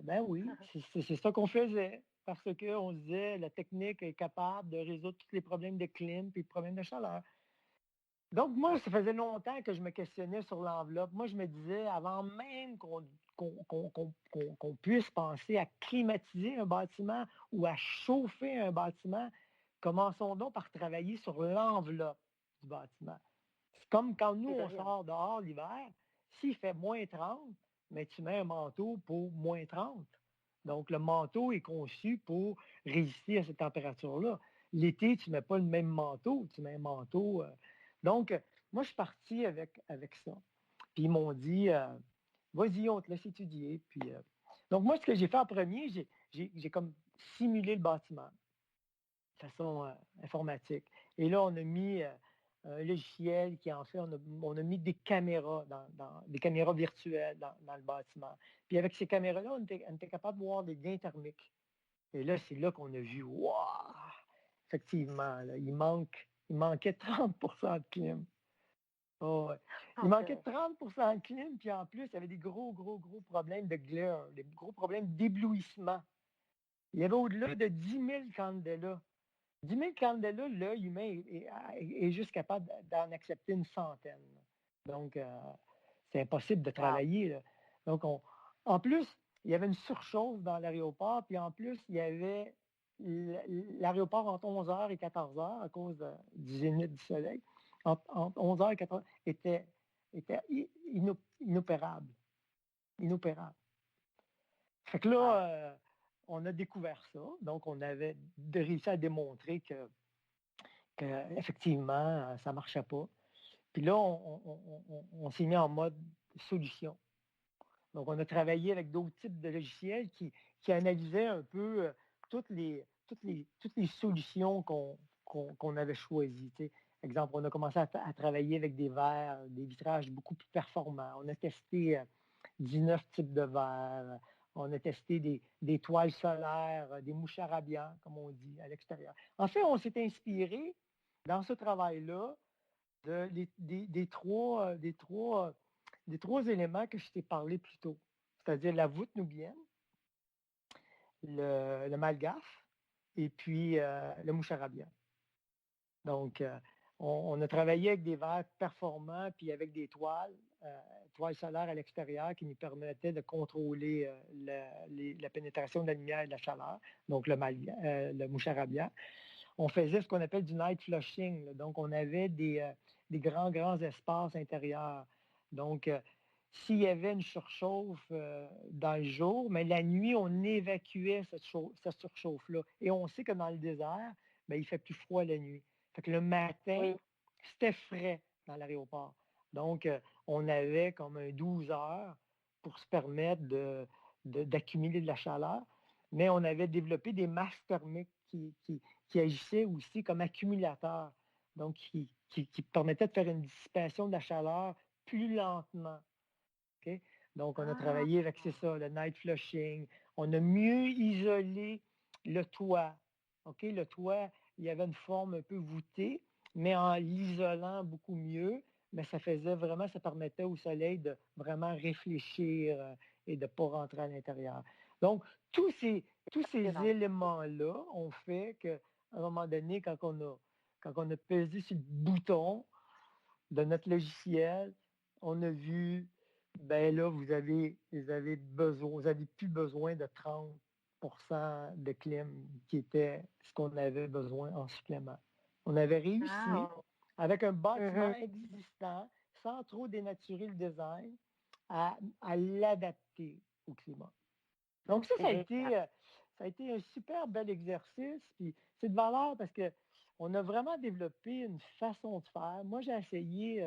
Ben oui, c'est ça qu'on faisait. Parce qu'on se disait la technique est capable de résoudre tous les problèmes de clim et les problèmes de chaleur. Donc, moi, ça faisait longtemps que je me questionnais sur l'enveloppe. Moi, je me disais, avant même qu'on puisse penser à climatiser un bâtiment ou à chauffer un bâtiment, commençons donc par travailler sur l'enveloppe du bâtiment. C'est comme quand nous, on sort dehors l'hiver, s'il fait moins 30, mais tu mets un manteau pour -30. Donc, le manteau est conçu pour résister à cette température-là. L'été, tu ne mets pas le même manteau, tu mets un manteau. Donc, moi, je suis parti avec ça. Puis, ils m'ont dit, vas-y, on te laisse étudier. Puis, donc, moi, ce que j'ai fait en premier, j'ai comme simulé le bâtiment de façon informatique. Et là, on a mis un logiciel qui, en fait, on a mis des caméras, des caméras virtuelles dans le bâtiment. Puis avec ces caméras-là, on était capable de voir des gains thermiques. Et là, c'est là qu'on a vu, waouh! Effectivement, là, il manquait 30 de clim. Oh, ouais. Il manquait 30 de clim, puis en plus, il y avait des gros problèmes de glare, des gros problèmes d'éblouissement. Il y avait au-delà de 10 000 candélas. 10 000 candélas, l'œil humain est juste capable d'en accepter une centaine. Donc, c'est impossible de travailler. Là. Donc, en plus, il y avait une surchauffe dans l'aéroport, puis en plus, il y avait l'aéroport entre 11h et 14h à cause du zénith du soleil. Entre 11h et 14h était inopérable. Inopérable. Fait que là, on a découvert ça. Donc, on avait réussi à démontrer que effectivement, ça ne marchait pas. Puis là, on s'est mis en mode solution. Donc, on a travaillé avec d'autres types de logiciels qui analysaient un peu toutes les solutions qu'on avait choisies. T'sais. Exemple, on a commencé à travailler avec des verres, des vitrages beaucoup plus performants. On a testé 19 types de verres. On a testé des toiles solaires, des mouches arabians, comme on dit, à l'extérieur. En fait, on s'est inspiré dans ce travail-là des trois éléments que je t'ai parlé plus tôt, c'est-à-dire la voûte nubienne, le malgache et puis le mouche arabien. Donc, on a travaillé avec des verres performants puis avec des toiles solaires à l'extérieur qui nous permettaient de contrôler la pénétration de la lumière et de la chaleur, donc le mouche arabien. On faisait ce qu'on appelle du night flushing. Là. Donc, on avait des grands espaces intérieurs. Donc, s'il y avait une surchauffe dans le jour, mais la nuit, on évacuait cette surchauffe-là. Et on sait que dans le désert, il fait plus froid la nuit. Fait que le matin, c'était frais dans l'aéroport. Donc, on avait comme un 12 heures pour se permettre d'accumuler de la chaleur, mais on avait développé des masses thermiques qui agissaient aussi comme accumulateurs, donc qui permettaient de faire une dissipation de la chaleur plus lentement. Okay? Donc, on a travaillé avec, c'est ça, le night flushing. On a mieux isolé le toit. Okay? Le toit, il y avait une forme un peu voûtée, mais en l'isolant beaucoup mieux, mais ça permettait au soleil de vraiment réfléchir et de ne pas rentrer à l'intérieur. Donc, tous ces éléments-là ont fait qu'à un moment donné, quand on a pesé sur le bouton de notre logiciel, on a vu, là, vous avez plus besoin de 30 de clim qui était ce qu'on avait besoin en supplément. On avait réussi avec un bâtiment existant, sans trop dénaturer le design, à l'adapter au climat. Donc ça a été un super bel exercice. Puis c'est de valeur parce qu'on a vraiment développé une façon de faire. Moi, j'ai essayé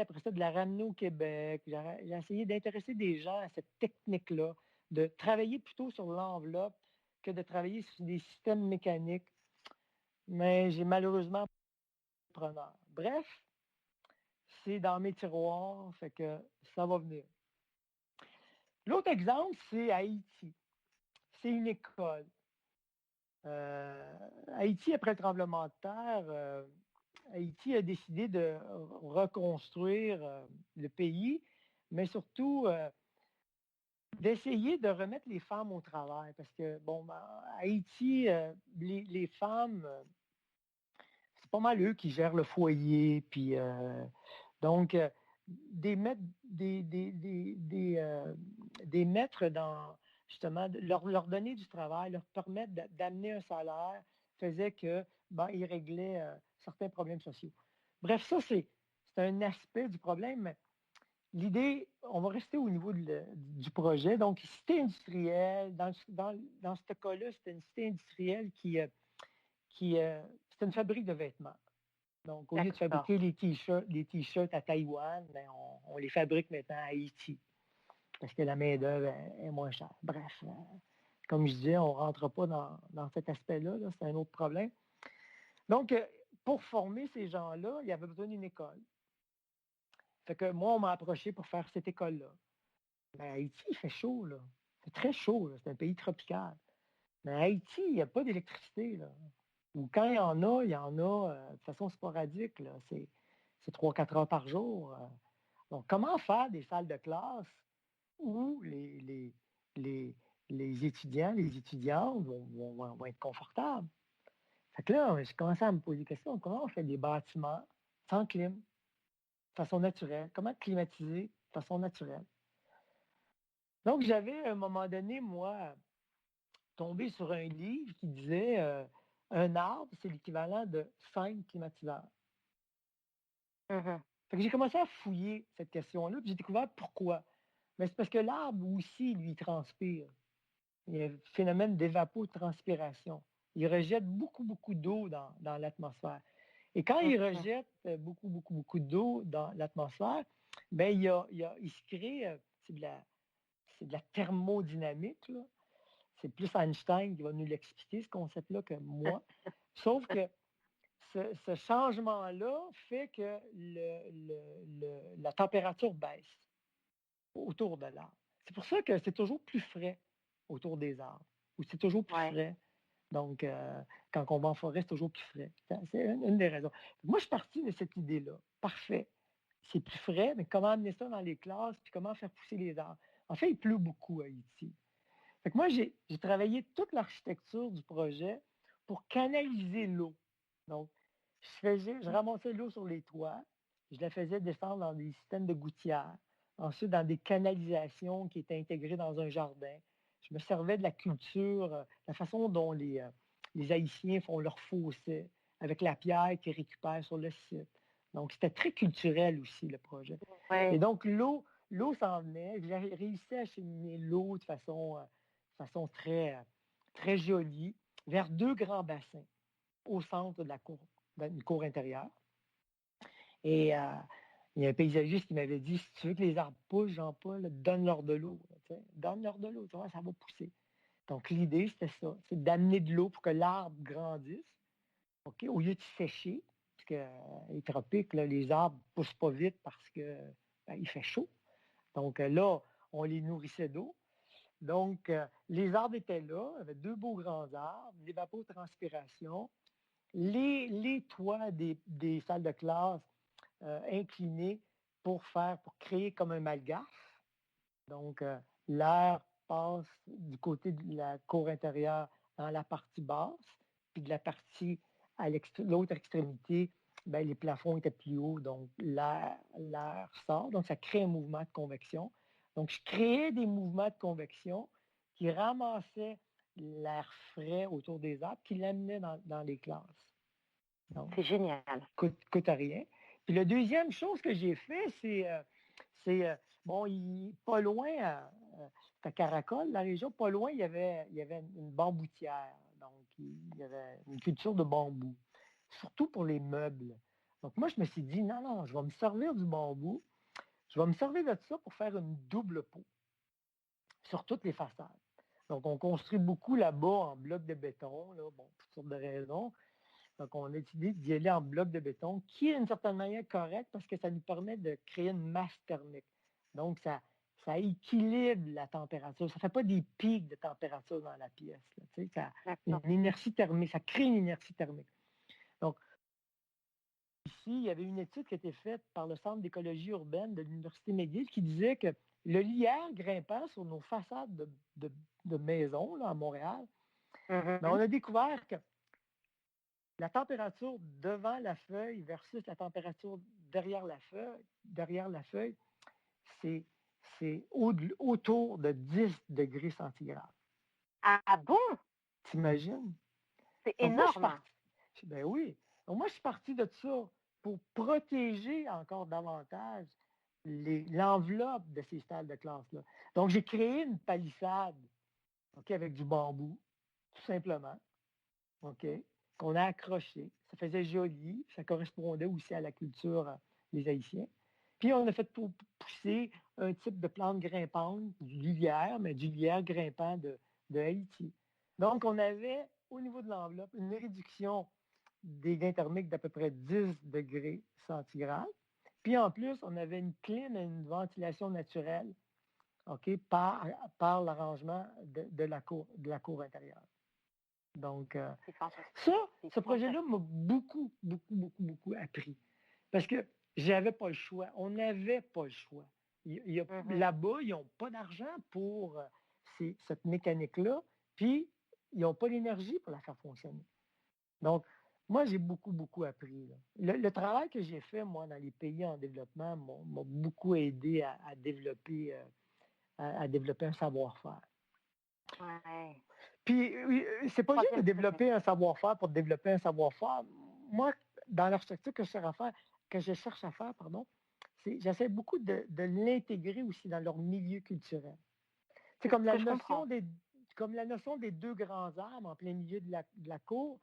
après ça de la ramener au Québec. J'ai essayé d'intéresser des gens à cette technique-là, de travailler plutôt sur l'enveloppe que de travailler sur des systèmes mécaniques. Mais j'ai malheureusement pas de preneur. Bref, c'est dans mes tiroirs, fait que ça va venir. L'autre exemple, c'est Haïti. C'est une école. Haïti, après le tremblement de terre, Haïti a décidé de reconstruire le pays, mais surtout d'essayer de remettre les femmes au travail. Parce que, Haïti, les femmes, c'est pas mal eux qui gèrent le foyer. Puis, donc, des maîtres dans, justement, leur donner du travail, leur permettre d'amener un salaire, faisait que, ils réglaient certains problèmes sociaux. Bref, ça, c'est un aspect du problème, mais l'idée, on va rester au niveau du projet. Donc, cité industrielle, dans ce cas-là, c'était une cité industrielle c'était une fabrique de vêtements. Donc, au lieu de D'accord. fabriquer les t-shirts à Taïwan, ben, on les fabrique maintenant à Haïti parce que la main-d'œuvre est moins chère. Bref, comme je disais, on ne rentre pas dans cet aspect-là. Là, c'est un autre problème. Donc, pour former ces gens-là, il y avait besoin d'une école. Fait que moi, on m'a approché pour faire cette école-là. Mais Haïti, il fait chaud, là. C'est très chaud, là. C'est un pays tropical. Mais Haïti, il n'y a pas d'électricité, là. Ou quand il y en a de façon sporadique, là. C'est 3-4 heures par jour. Donc, comment faire des salles de classe où les étudiants, les étudiantes vont être confortables? Fait que là, j'ai commencé à me poser des questions. Comment on fait des bâtiments sans clim, de façon naturelle? Comment climatiser de façon naturelle? Donc, j'avais, à un moment donné, moi, tombé sur un livre qui disait un arbre, c'est l'équivalent de 5 climatiseurs. Mhm. Fait que j'ai commencé à fouiller cette question-là, puis j'ai découvert pourquoi. Mais c'est parce que l'arbre aussi, lui, transpire. Il y a un phénomène d'évapotranspiration. Il rejette beaucoup, beaucoup d'eau dans l'atmosphère. Et quand il Mhm. rejette beaucoup, beaucoup, beaucoup d'eau dans l'atmosphère, ben, il se crée, c'est de la thermodynamique, là. C'est plus Einstein qui va nous l'expliquer, ce concept-là, que moi. Sauf que ce changement-là fait que la température baisse autour de l'arbre. C'est pour ça que c'est toujours plus frais autour des arbres, ou c'est toujours plus Ouais. frais. Donc, quand on va en forêt, c'est toujours plus frais. C'est une des raisons. Moi, je suis parti de cette idée-là. Parfait. C'est plus frais, mais comment amener ça dans les classes, puis comment faire pousser les arbres? En fait, il pleut beaucoup à Haïti. Fait que moi, j'ai travaillé toute l'architecture du projet pour canaliser l'eau. Donc, je ramassais l'eau sur les toits, je la faisais descendre dans des systèmes de gouttières, ensuite dans des canalisations qui étaient intégrées dans un jardin. Je me servais de la culture, la façon dont les Haïtiens font leur fossé, avec la pierre qu'ils récupèrent sur le site. Donc, c'était très culturel aussi, le projet. Et Ouais. donc, l'eau s'en venait. J'ai réussi à acheminer l'eau de façon très, très jolie vers 2 grands bassins au centre de la cour, d'une cour intérieure. Et il y a un paysagiste qui m'avait dit, si tu veux que les arbres poussent, Jean-Paul, donne-leur de l'eau. Donne-leur de l'eau, tu vois, ça va pousser. Donc, l'idée, c'était ça, c'est d'amener de l'eau pour que l'arbre grandisse, OK, au lieu de sécher, parce que les tropiques, là, les arbres ne poussent pas vite parce que il fait chaud. Donc là, on les nourrissait d'eau. Donc, les arbres étaient là, il y avait 2 beaux grands arbres, l'évapotranspiration, les toits des salles de classe inclinés pour créer comme un malgache. Donc, l'air passe du côté de la cour intérieure dans la partie basse, puis de la partie à l'autre extrémité, ben, les plafonds étaient plus hauts, donc l'air sort. Donc, ça crée un mouvement de convection. Donc, je créais des mouvements de convection qui ramassaient l'air frais autour des arbres, qui l'amenaient dans les classes. Donc, C'est génial. coûte à rien. Puis la deuxième chose que j'ai fait, bon, pas loin, à Caracol, la région, pas loin, il y avait une bamboutière. Donc, il y avait une culture de bambou, surtout pour les meubles. Donc, moi, je me suis dit, non, non, je vais me servir du bambou, je vais me servir de ça pour faire une double peau sur toutes les façades. Donc, on construit beaucoup là-bas en blocs de béton, là, bon, pour toutes sortes de raisons. Donc, on a décidé d'y aller en bloc de béton, qui est d'une certaine manière correct parce que ça nous permet de créer une masse thermique. Donc, ça équilibre la température. Ça ne fait pas des pics de température dans la pièce. Là, ça, une inertie thermique, ça crée une inertie thermique. Donc, ici, il y avait une étude qui a été faite par le Centre d'écologie urbaine de l'Université McGill qui disait que le lierre grimpant sur nos façades de maisons là, à Montréal, Mhm. on a découvert que la température devant la feuille versus la température derrière la feuille, c'est autour de 10 degrés centigrades. Ah bon? T'imagines? C'est Donc moi, je suis énorme. parti. Ben oui. Donc moi, je suis parti de ça pour protéger encore davantage l'enveloppe de ces salles de classe-là. Donc, j'ai créé une palissade, OK, avec du bambou, tout simplement, OK, qu'on a accroché. Ça faisait joli, ça correspondait aussi à la culture des Haïtiens. Puis, on a fait pousser un type de plante grimpante, du lilière, mais du lilière grimpant de Haïti. Donc, on avait, au niveau de l'enveloppe, une réduction des gains thermiques d'à peu près 10 degrés centigrades. Puis en plus, on avait une clim et une ventilation naturelle, OK, par l'arrangement de la cour intérieure. Donc, C'est fantastique. ça, C'est ce projet-là fantastique. m'a beaucoup, beaucoup, beaucoup, beaucoup appris. Parce que j'avais pas le choix. On n'avait pas le choix. Là-bas, ils n'ont pas d'argent pour cette mécanique-là, puis ils n'ont pas l'énergie pour la faire fonctionner. Donc, moi, j'ai beaucoup, beaucoup appris, là. Le travail que j'ai fait, moi, dans les pays en développement, m'a beaucoup aidé à développer un savoir-faire. Ouais. Puis, c'est pas juste de Troisième développer un savoir-faire pour développer un savoir-faire. Moi, dans l'architecture que je cherche à faire, pardon, j'essaie beaucoup de l'intégrer aussi dans leur milieu culturel. C'est comme ce que je comprends. comme la notion des deux grands arbres en plein milieu de la cour,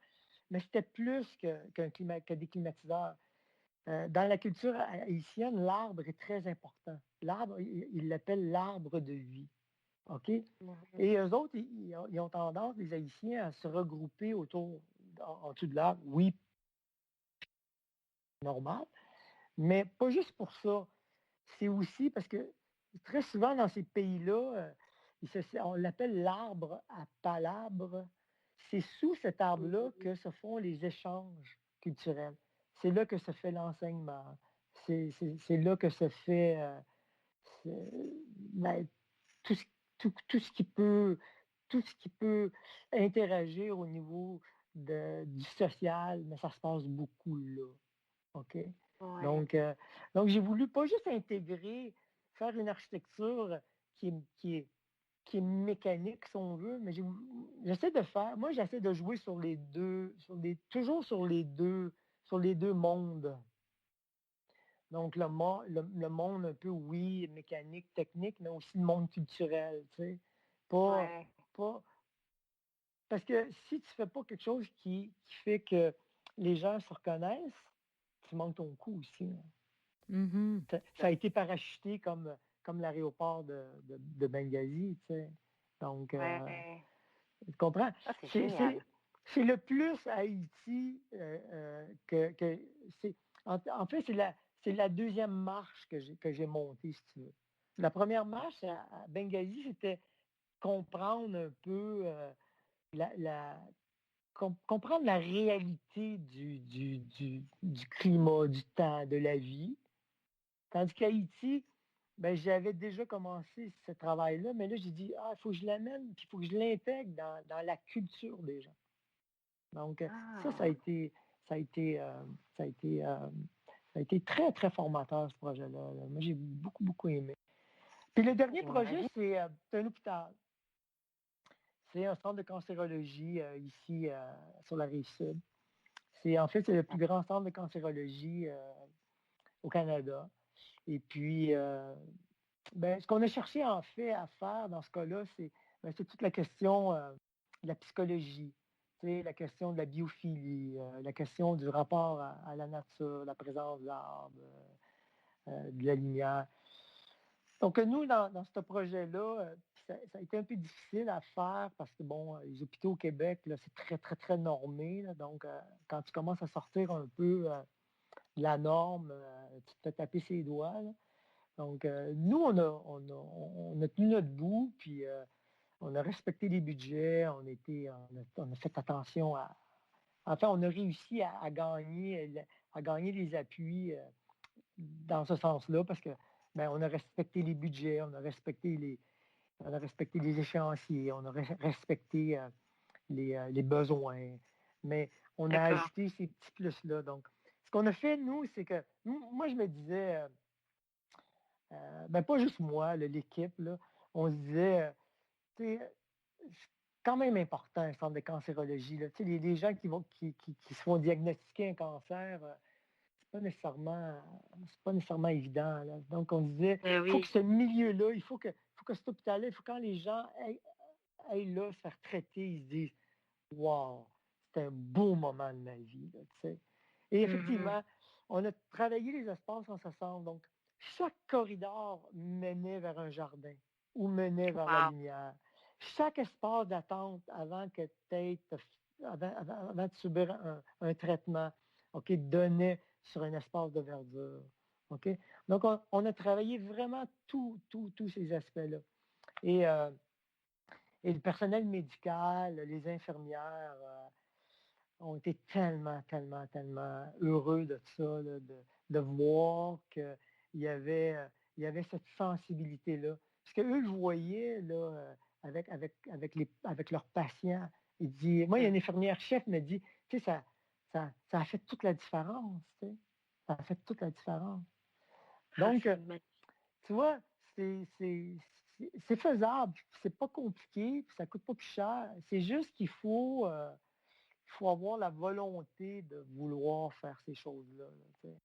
mais c'était plus que des climatiseurs. Dans la culture haïtienne, l'arbre est très important. L'arbre, ils l'appellent l'arbre de vie. OK? Et eux autres, ils ont tendance, les Haïtiens, à se regrouper en dessous de l'arbre. Oui, normal, mais pas juste pour ça. C'est aussi parce que très souvent dans ces pays-là, on l'appelle l'arbre à palabre. C'est sous cet arbre-là que se font les échanges culturels. C'est là que se fait l'enseignement. C'est là que se fait ben, tout, tout ce qui peut interagir au niveau du social, mais ça se passe beaucoup là. OK? Ouais. Donc, j'ai voulu pas juste faire une architecture qui est mécanique, si on veut, mais j'essaie de jouer toujours sur les deux mondes. Donc, le monde un peu, oui, mécanique, technique, mais aussi le monde culturel, tu sais. Ouais. Parce que si tu fais pas quelque chose qui fait que les gens se reconnaissent, tu manques ton coup aussi, là. Mhm. Ça a été parachuté comme l'aéroport de Benghazi, tu sais. Donc, Ouais. tu comprends? Ah, c'est génial. C'est le plus à Haïti que c'est. En fait, c'est la deuxième marche que j'ai montée, si tu veux. La première marche à Benghazi, c'était comprendre un peu comprendre la réalité du climat, du temps, de la vie. Tandis qu'Haïti, ben, j'avais déjà commencé ce travail-là, mais là, j'ai dit, il faut que je l'amène, puis il faut que je l'intègre dans la culture des gens. Donc, ça a Ah, été, ça a été, ça a été, ça a été très, très formateur, ce projet-là, là. Moi, j'ai beaucoup, beaucoup aimé. Puis le dernier projet, j'imagine. c'est un hôpital. C'est un centre de cancérologie ici sur la Rive-Sud. En fait, c'est le plus grand centre de cancérologie au Canada. Et puis, ce qu'on a cherché en fait à faire dans ce cas-là, c'est toute la question de la psychologie, la question de la biophilie, la question du rapport à la nature, la présence de l'arbre, de la lumière. Donc, nous, dans ce projet-là, ça a été un peu difficile à faire parce que, bon, les hôpitaux au Québec, là, c'est très, très, très normé, là. Donc, quand tu commences à sortir un peu de la norme, tu te fais taper ses doigts, là. Donc, nous, on a tenu notre bout, puis on a respecté les budgets, on a fait attention à. Enfin, on a réussi à gagner les appuis dans ce sens-là parce que on a respecté les budgets, on a respecté les échéanciers, on a respecté les besoins, mais on a D'accord. ajouté ces petits plus-là. Donc, ce qu'on a fait, nous, c'est que moi, je me disais, pas juste moi, là, l'équipe, là, on se disait, c'est quand même important, un centre de cancérologie. Là. Les gens qui se font diagnostiquer un cancer, c'est pas nécessairement évident, là. Donc, on disait, Eh il faut que oui. ce milieu-là, il faut que cet hôpital-là, il faut quand les gens aillent là se faire traiter, ils se disent, wow, c'était un beau moment de ma vie, là, tu sais. Et Mhm. effectivement, on a travaillé les espaces en ce sens. Donc, chaque corridor menait vers un jardin ou menait vers la Wow. lumière. Chaque espace d'attente avant de subir un traitement, OK, donnait sur un espace de verdure. OK? Donc, on a travaillé vraiment tous ces aspects-là. Et, euh, et le personnel médical, les infirmières, ont été tellement heureux de ça, là, de voir qu'il il y avait cette sensibilité-là. Parce qu'eux le voyaient là, avec leurs patients. Il dit, moi, il y a une infirmière chef qui me dit, tu sais, ça a fait toute la différence, tu sais. Ça a fait toute la différence. Ah, Donc, c'est magnifique. tu vois, c'est faisable, c'est pas compliqué, puis ça coûte pas plus cher. C'est juste il faut avoir la volonté de vouloir faire ces choses-là, là, tu sais.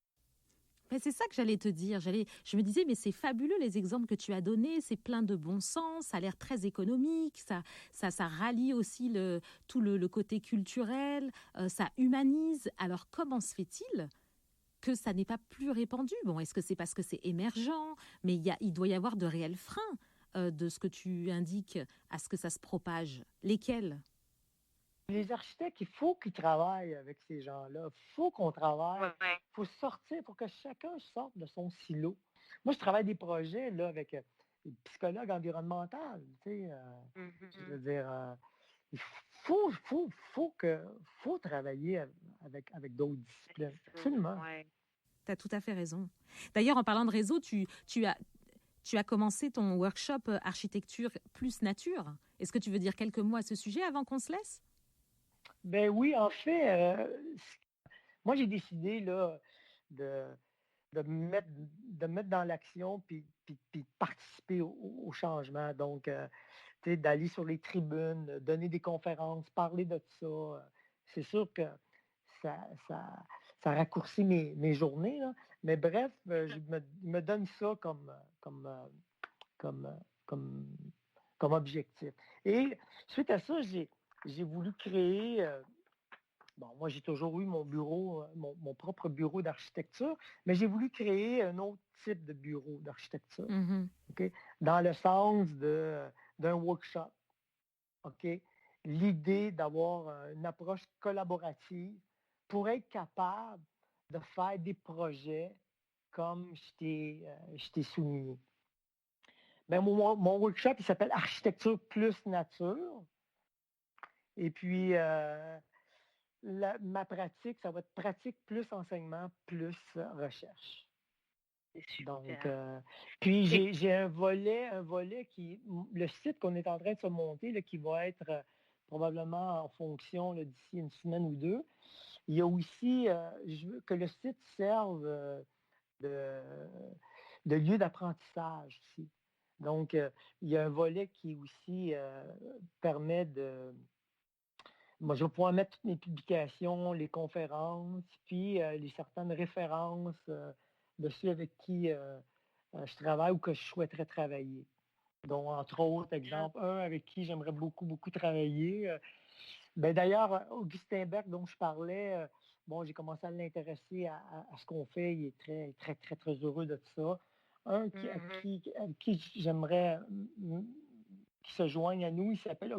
Mais c'est ça que j'allais te dire. Je me disais, mais c'est fabuleux les exemples que tu as donnés, c'est plein de bon sens, ça a l'air très économique, ça rallie aussi tout le côté culturel, ça humanise. Alors comment se fait-il que ça n'est pas plus répandu? Bon, est-ce que c'est parce que c'est émergent? Mais il doit y avoir de réels freins de ce que tu indiques à ce que ça se propage. Lesquels? Les architectes, il faut qu'ils travaillent avec ces gens-là. Il faut qu'on travaille. Ouais. Il faut sortir pour que chacun sorte de son silo. Moi, je travaille des projets là, avec des psychologues environnementaux. Tu sais, je veux Mhm. dire, il faut travailler avec d'autres disciplines. Absolument. Ouais. Tu as tout à fait raison. D'ailleurs, en parlant de réseau, tu as commencé ton workshop architecture plus nature. Est-ce que tu veux dire quelques mots à ce sujet avant qu'on se laisse? Ben oui, en fait, moi, j'ai décidé là, de, de me mettre dans l'action puis de participer au changement. Donc, tu sais, d'aller sur les tribunes, donner des conférences, parler de ça. C'est sûr que ça, ça, ça raccourcit mes journées, là. Mais bref, je me donne ça comme, euh, comme, comme objectif. Et suite à ça, j'ai voulu créer. Bon, moi, j'ai toujours eu mon bureau, mon propre bureau d'architecture, mais j'ai voulu créer un autre type de bureau d'architecture, Mhm. OK? Dans le sens d'un workshop, OK? L'idée d'avoir une approche collaborative pour être capable de faire des projets comme je t'ai souligné. Ben, mon workshop, il s'appelle Architecture plus nature. Et puis, ma pratique, ça va être pratique plus enseignement plus recherche. C'est Donc, super. puis Et j'ai un volet le site qu'on est en train de se monter, là, qui va être probablement en fonction là, d'ici une semaine ou deux. Il y a aussi, je veux que le site serve de, de lieu d'apprentissage aussi. Donc, il y a un volet qui aussi permet de moi, je vais pouvoir mettre toutes mes publications, les conférences, puis les certaines références de ceux avec qui je travaille ou que je souhaiterais travailler. Donc, entre autres, bien. exemple, un avec qui j'aimerais beaucoup travailler. Ben, d'ailleurs, Augustin Berg, dont je parlais, bon, j'ai commencé à l'intéresser à ce qu'on fait. Il est très heureux de ça. Un Mhm. à qui j'aimerais qui se joigne à nous, il s'appelle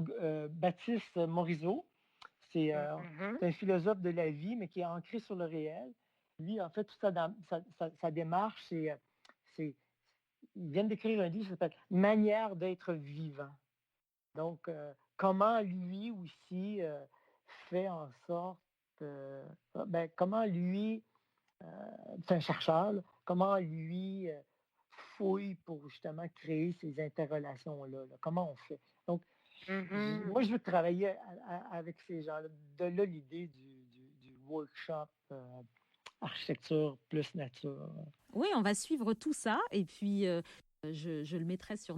Baptiste Morisot. Mhm. C'est un philosophe de la vie, mais qui est ancré sur le réel. Lui, en fait, toute sa démarche, c'est, il vient d'écrire un livre qui s'appelle Manière d'être vivant. Donc, comment lui aussi fait en sorte, comment lui, c'est un chercheur, là, comment lui fouille pour justement créer ces interrelations-là. Là. Comment on fait? Donc, Mhm. moi, je veux travailler avec ces gens-là. De là, l'idée du workshop architecture plus nature. Oui, on va suivre tout ça et puis Je le mettrai sur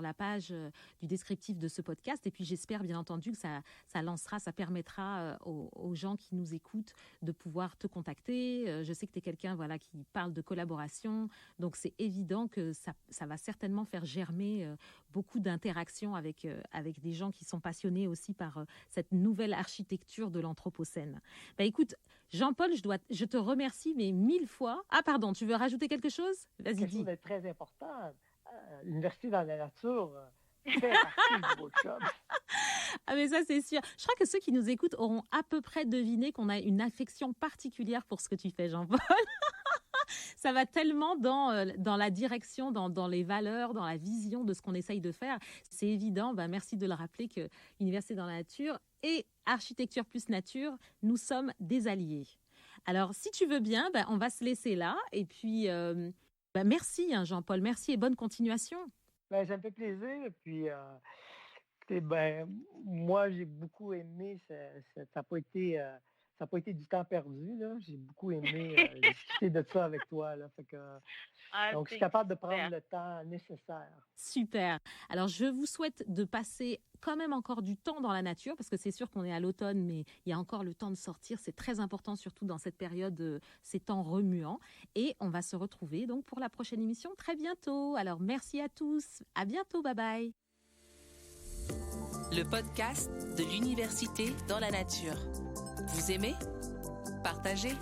la page du descriptif de ce podcast. Et puis, j'espère bien entendu que ça permettra aux gens qui nous écoutent de pouvoir te contacter. Je sais que tu es quelqu'un qui parle de collaboration. Donc, c'est évident que ça va certainement faire germer beaucoup d'interactions avec des gens qui sont passionnés aussi par cette nouvelle architecture de l'Anthropocène. Écoute, Jean-Paul, je te remercie, mais 1000 fois. Ah, pardon, tu veux rajouter quelque chose? Vas-y, Quelque dis. chose de très important. L'université dans la nature fait partie du workshop. Ah, mais ça, c'est sûr. Je crois que ceux qui nous écoutent auront à peu près deviné qu'on a une affection particulière pour ce que tu fais, Jean-Paul. Ça va tellement dans la direction, dans les valeurs, dans la vision de ce qu'on essaye de faire. C'est évident, merci de le rappeler, que Université dans la nature et Architecture plus nature, nous sommes des alliés. Alors, si tu veux bien, on va se laisser là. Et puis, merci Jean-Paul, merci et bonne continuation. Ça me fait plaisir. Et puis, moi, j'ai beaucoup aimé. Ça n'a pas été du temps perdu. Là. J'ai beaucoup aimé discuter de ça avec toi. Là. Donc, je suis capable de prendre le temps nécessaire. Super. Alors, je vous souhaite de passer quand même encore du temps dans la nature, parce que c'est sûr qu'on est à l'automne, mais il y a encore le temps de sortir. C'est très important, surtout dans cette période, ces temps remuants. Et on va se retrouver donc pour la prochaine émission très bientôt. Alors, merci à tous. À bientôt. Bye bye. Le podcast de l'Université dans la nature. Vous aimez? Partagez.